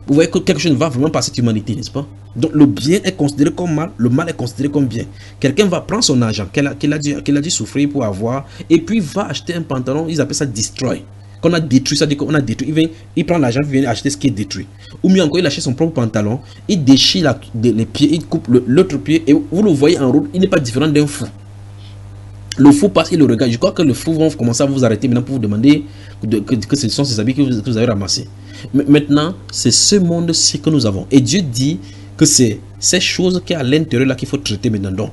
Vous voyez que quelque chose ne va vraiment pas à cette humanité, n'est-ce pas? Donc le bien est considéré comme mal, le mal est considéré comme bien. Quelqu'un va prendre son argent qu'il a dû souffrir pour avoir, et puis va acheter un pantalon, ils appellent ça destroy. Qu'on a détruit, ça dit qu'on a détruit. Il prend l'argent, il vient acheter ce qui est détruit. Ou mieux encore, il achète son propre pantalon, il déchire les pieds, il coupe l'autre pied, et vous le voyez en route, il n'est pas différent d'un fou. Le fou passe, il le regarde. Je crois que le fou va commencer à vous arrêter maintenant pour vous demander que ce sont ces habits que vous avez ramassés. Mais maintenant, c'est ce monde-ci que nous avons. Et Dieu dit que c'est ces choses qui sont à l'intérieur là qu'il faut traiter maintenant. Donc,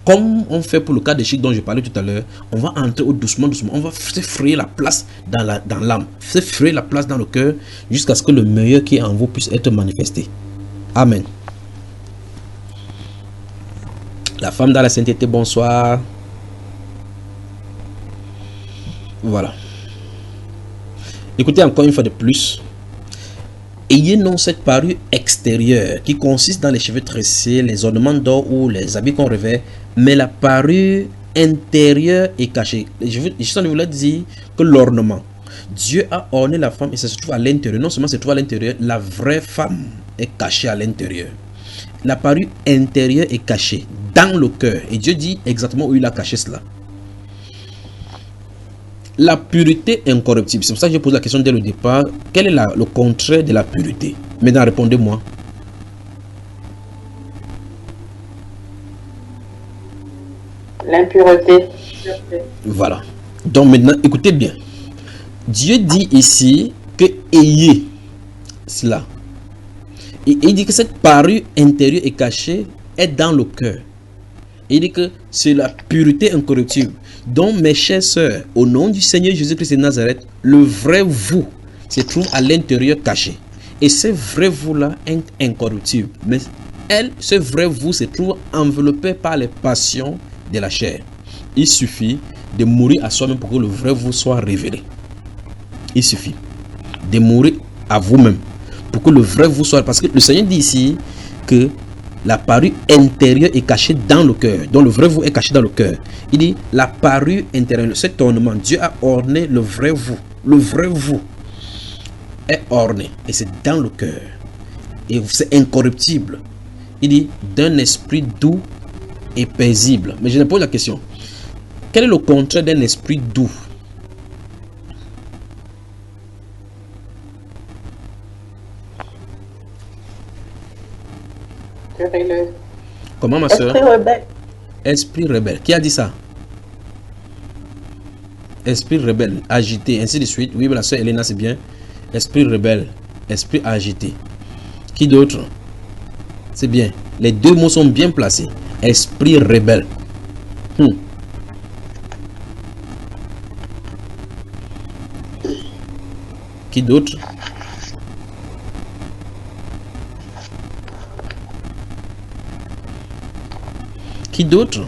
comme on fait pour le cas des chics dont je parlais tout à l'heure, on va entrer doucement, on va se frayer la place dans l'âme, se frayer la place dans le cœur, jusqu'à ce que le meilleur qui est en vous puisse être manifesté. Amen. La femme dans la sainteté, bonsoir. Voilà. Écoutez encore une fois de plus. Ayez non cette parure extérieure qui consiste dans les cheveux tressés, les ornements d'or ou les habits qu'on revêt, mais la parure intérieure est cachée. Je voulais dire que l'ornement, Dieu a orné la femme et ça se trouve à l'intérieur. Non seulement se trouve à l'intérieur, la vraie femme est cachée à l'intérieur. La parure intérieure est cachée dans le cœur. Et Dieu dit exactement où il a caché cela. La pureté incorruptible. C'est pour ça que je pose la question dès le départ. Quel est le contraire de la pureté? Maintenant, répondez-moi. L'impureté. Voilà. Donc maintenant, écoutez bien. Dieu dit ici que ayez cela. Et il dit que cette parure intérieure et cachée est dans le cœur. Il dit que c'est la pureté incorruptible. Donc mes chères sœurs, au nom du Seigneur Jésus-Christ de Nazareth, le vrai vous se trouve à l'intérieur caché. Et ce vrai vous-là est incorruptible. Mais elle, ce vrai vous se trouve enveloppé par les passions de la chair. Il suffit de mourir à soi-même pour que le vrai vous soit révélé. Il suffit de mourir à vous-même pour que le vrai vous soit... Parce que le Seigneur dit ici que la parure intérieure est cachée dans le cœur. Donc le vrai vous est caché dans le cœur. Il dit la parure intérieure, cet ornement, Dieu a orné le vrai vous. Le vrai vous est orné et c'est dans le cœur. Et c'est incorruptible. Il dit d'un esprit doux et paisible. Mais je me pose la question. Quel est le contraire d'un esprit doux? Comment ma soeur? Esprit rebelle. Esprit rebelle. Qui a dit ça? Esprit rebelle, agité, ainsi de suite. Oui, mais la soeur Elena, c'est bien. Esprit rebelle, esprit agité. Qui d'autre? C'est bien. Les deux mots sont bien placés. Esprit rebelle. Qui d'autre? Qui d'autre?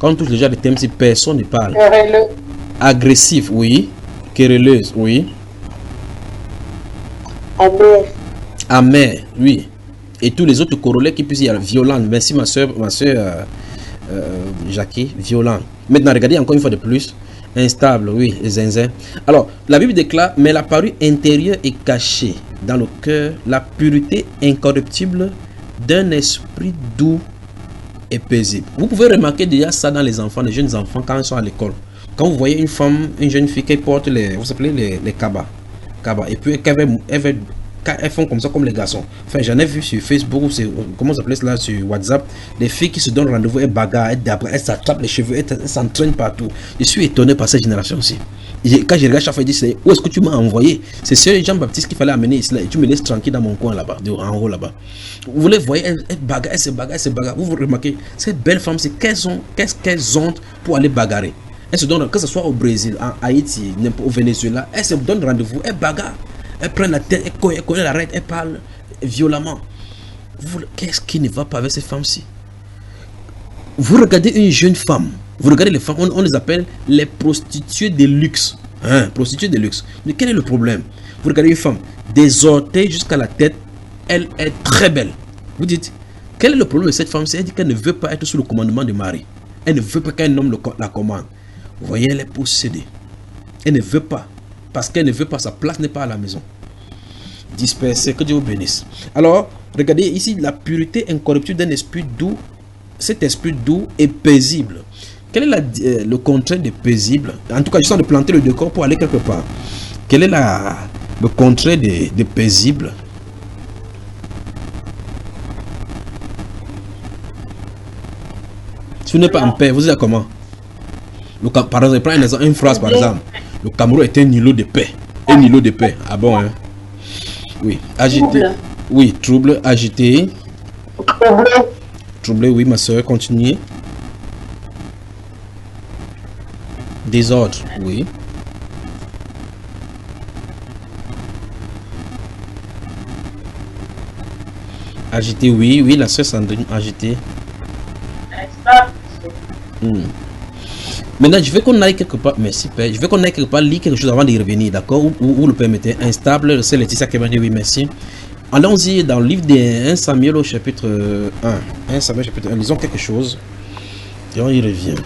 Quand on touche déjà des thèmes, si personne ne parle. Querelleux. Agressif, oui. Querelleuse, oui. Amer. Amer, oui. Et tous les autres corollaires qui puissent y avoir. Violent. Merci ma soeur Jackie. Violent. Maintenant, regardez encore une fois de plus. Instable, oui. Zinzin. Alors, la Bible déclare, mais la parure intérieure est cachée dans le cœur, la pureté incorruptible d'un esprit doux et paisible. Vous pouvez remarquer déjà ça dans les enfants, les jeunes enfants, quand ils sont à l'école. Quand vous voyez une femme, une jeune fille qui porte les, vous appelez les cabas, et puis elles font comme ça comme les garçons. Enfin, j'en ai vu sur Facebook, ou comment ça s'appelle cela, sur WhatsApp, les filles qui se donnent rendez-vous, elles bagarrent, elles s'attrapent les cheveux, elles s'entraînent partout. Je suis étonné par cette génération aussi. Quand je regarde chaque fois, je dis, où est-ce que tu m'as envoyé? C'est Sœur Jean-Baptiste qu'il fallait amener ici, là, et tu me laisses tranquille dans mon coin là-bas, en haut là-bas. Vous les voyez, elles bagarrent, elles se bagarrent. Vous remarquez, ces belles femmes, c'est qu'est-ce qu'elles ont pour aller bagarrer? Elles se donnent, que ce soit au Brésil, en Haïti, au Venezuela, elles se donnent rendez-vous, elles bagarrent. Elles prennent la tête, elles connaissent la règle, elles parlent violemment. Qu'est-ce qui ne va pas avec ces femmes-ci? Vous regardez une jeune femme, vous regardez les femmes, on les appelle les prostituées de luxe. Prostituées de luxe. Mais quel est le problème? Vous regardez une femme, des orteils jusqu'à la tête, elle est très belle. Vous dites, quel est le problème de cette femme? Elle dit qu'elle ne veut pas être sous le commandement de mari. Elle ne veut pas qu'un homme la commande. Vous voyez, elle est possédée. Elle ne veut pas. Parce qu'elle ne veut pas, sa place n'est pas à la maison. Dispersée, que Dieu vous bénisse. Alors, regardez ici la pureté incorruptible d'un esprit doux. Cet esprit doux est paisible. Quel est le contraire de paisible? En tout cas, je sens de planter le décor pour aller quelque part. Quel est le contraire de paisible? Si vous n'êtes pas en paix, vous êtes comment? Par exemple, prends une phrase par exemple. Le Cameroun est un îlot de paix. Un îlot de paix. Ah bon, hein? Oui. Agité. Oui, trouble, agité. Troublé, oui, ma soeur, continuez. Désordre, oui. Agité, oui, oui, la soeur Sandrine, agité. Maintenant, je veux qu'on aille quelque part. Merci, Père. Je veux qu'on aille quelque part, lire quelque chose avant d'y revenir, d'accord? Vous le permettez. Instable, c'est Laetitia qui m'a dit oui, merci. Allons-y dans le livre de 1 Samuel au chapitre 1. 1 Samuel chapitre 1. Lisons quelque chose. Et on y revient.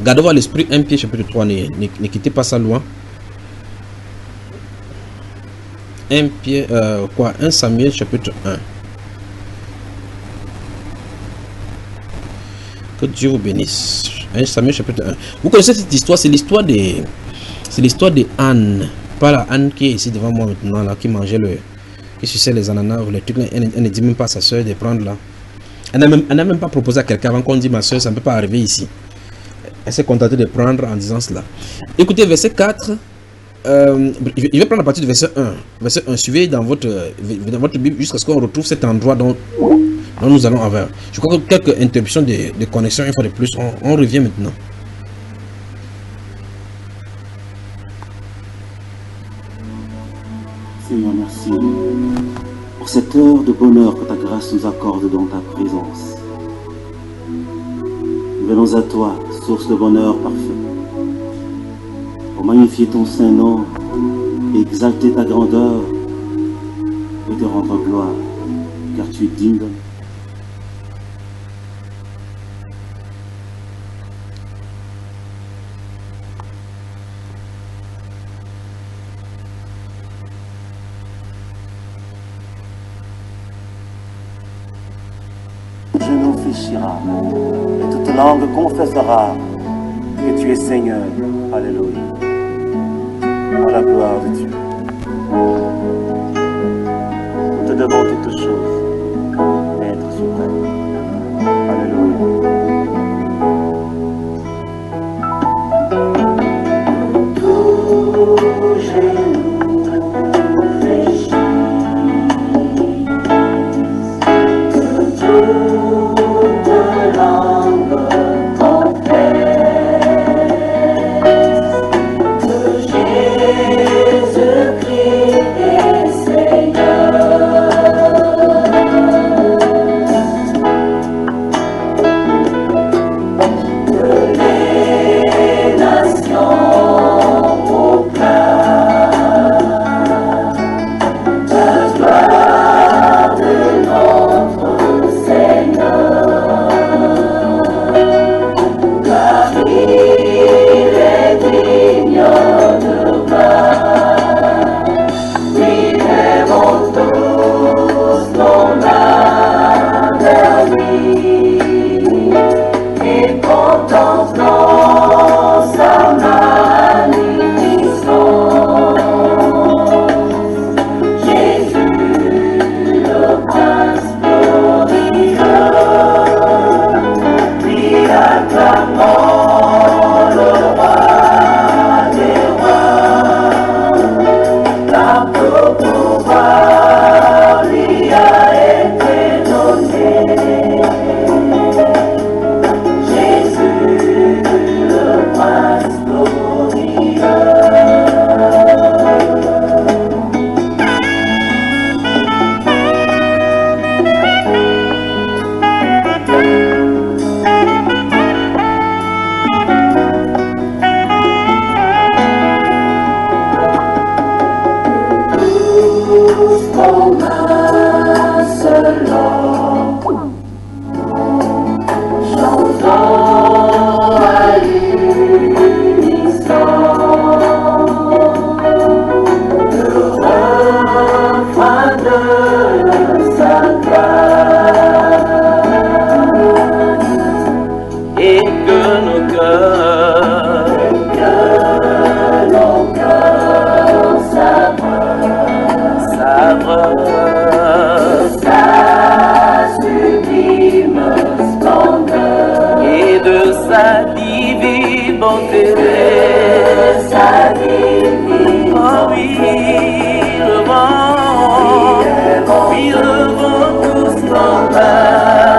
Gardez voir l'esprit 1 Pierre chapitre 3. Ne quittez pas ça loin. 1 Pierre, 1 Samuel chapitre 1. Que Dieu vous bénisse. 1 Samuel chapitre 1. Vous connaissez cette histoire, c'est l'histoire de Anne. Pas la Anne qui est ici devant moi maintenant, là, qui mangeait qui suçait les ananas ou les trucs. Elle ne dit même pas à sa soeur de prendre là. Elle n'a même pas proposé à quelqu'un avant qu'on dise ma soeur, ça ne peut pas arriver ici. Elle s'est contentée de prendre en disant cela. Écoutez, verset 4. Je vais prendre la partie de verset 1. Verset 1. Suivez dans votre Bible jusqu'à ce qu'on retrouve cet endroit dont nous allons avoir. Je crois que quelques interruptions de connexion, une fois de plus, on revient maintenant. Seigneur, merci. de bonheur que ta grâce nous accorde dans ta présence. Nous venons à toi, source de bonheur parfait, pour magnifier ton saint nom, exalter ta grandeur et te rendre gloire, car tu es digne. Genou fléchira et toute langue confessera que tu es Seigneur. Alléluia. À la gloire de Dieu. Nous te devons toutes choses, Maître suprême. Alléluia. Tout genou fléchit, que toute langue confesse que Jésus-Christ est Seigneur. Que les nations proclament la gloire de notre Seigneur, car il est digne de gloire. Oui, lèvons tous nos mains vers lui et contemplons sa magnificence. Jésus, le prince glorieux, lui acclamons le roi des rois, car tout pouvoir lui a été donné. Jésus, le prince glorieux. Tous comme un seul homme, chantons à l'unisson le refrain de sa grâce, et que nos cœurs sabrent sa sublime splendeur et de sa divine bonté. Oh oui, le vent tous nos mains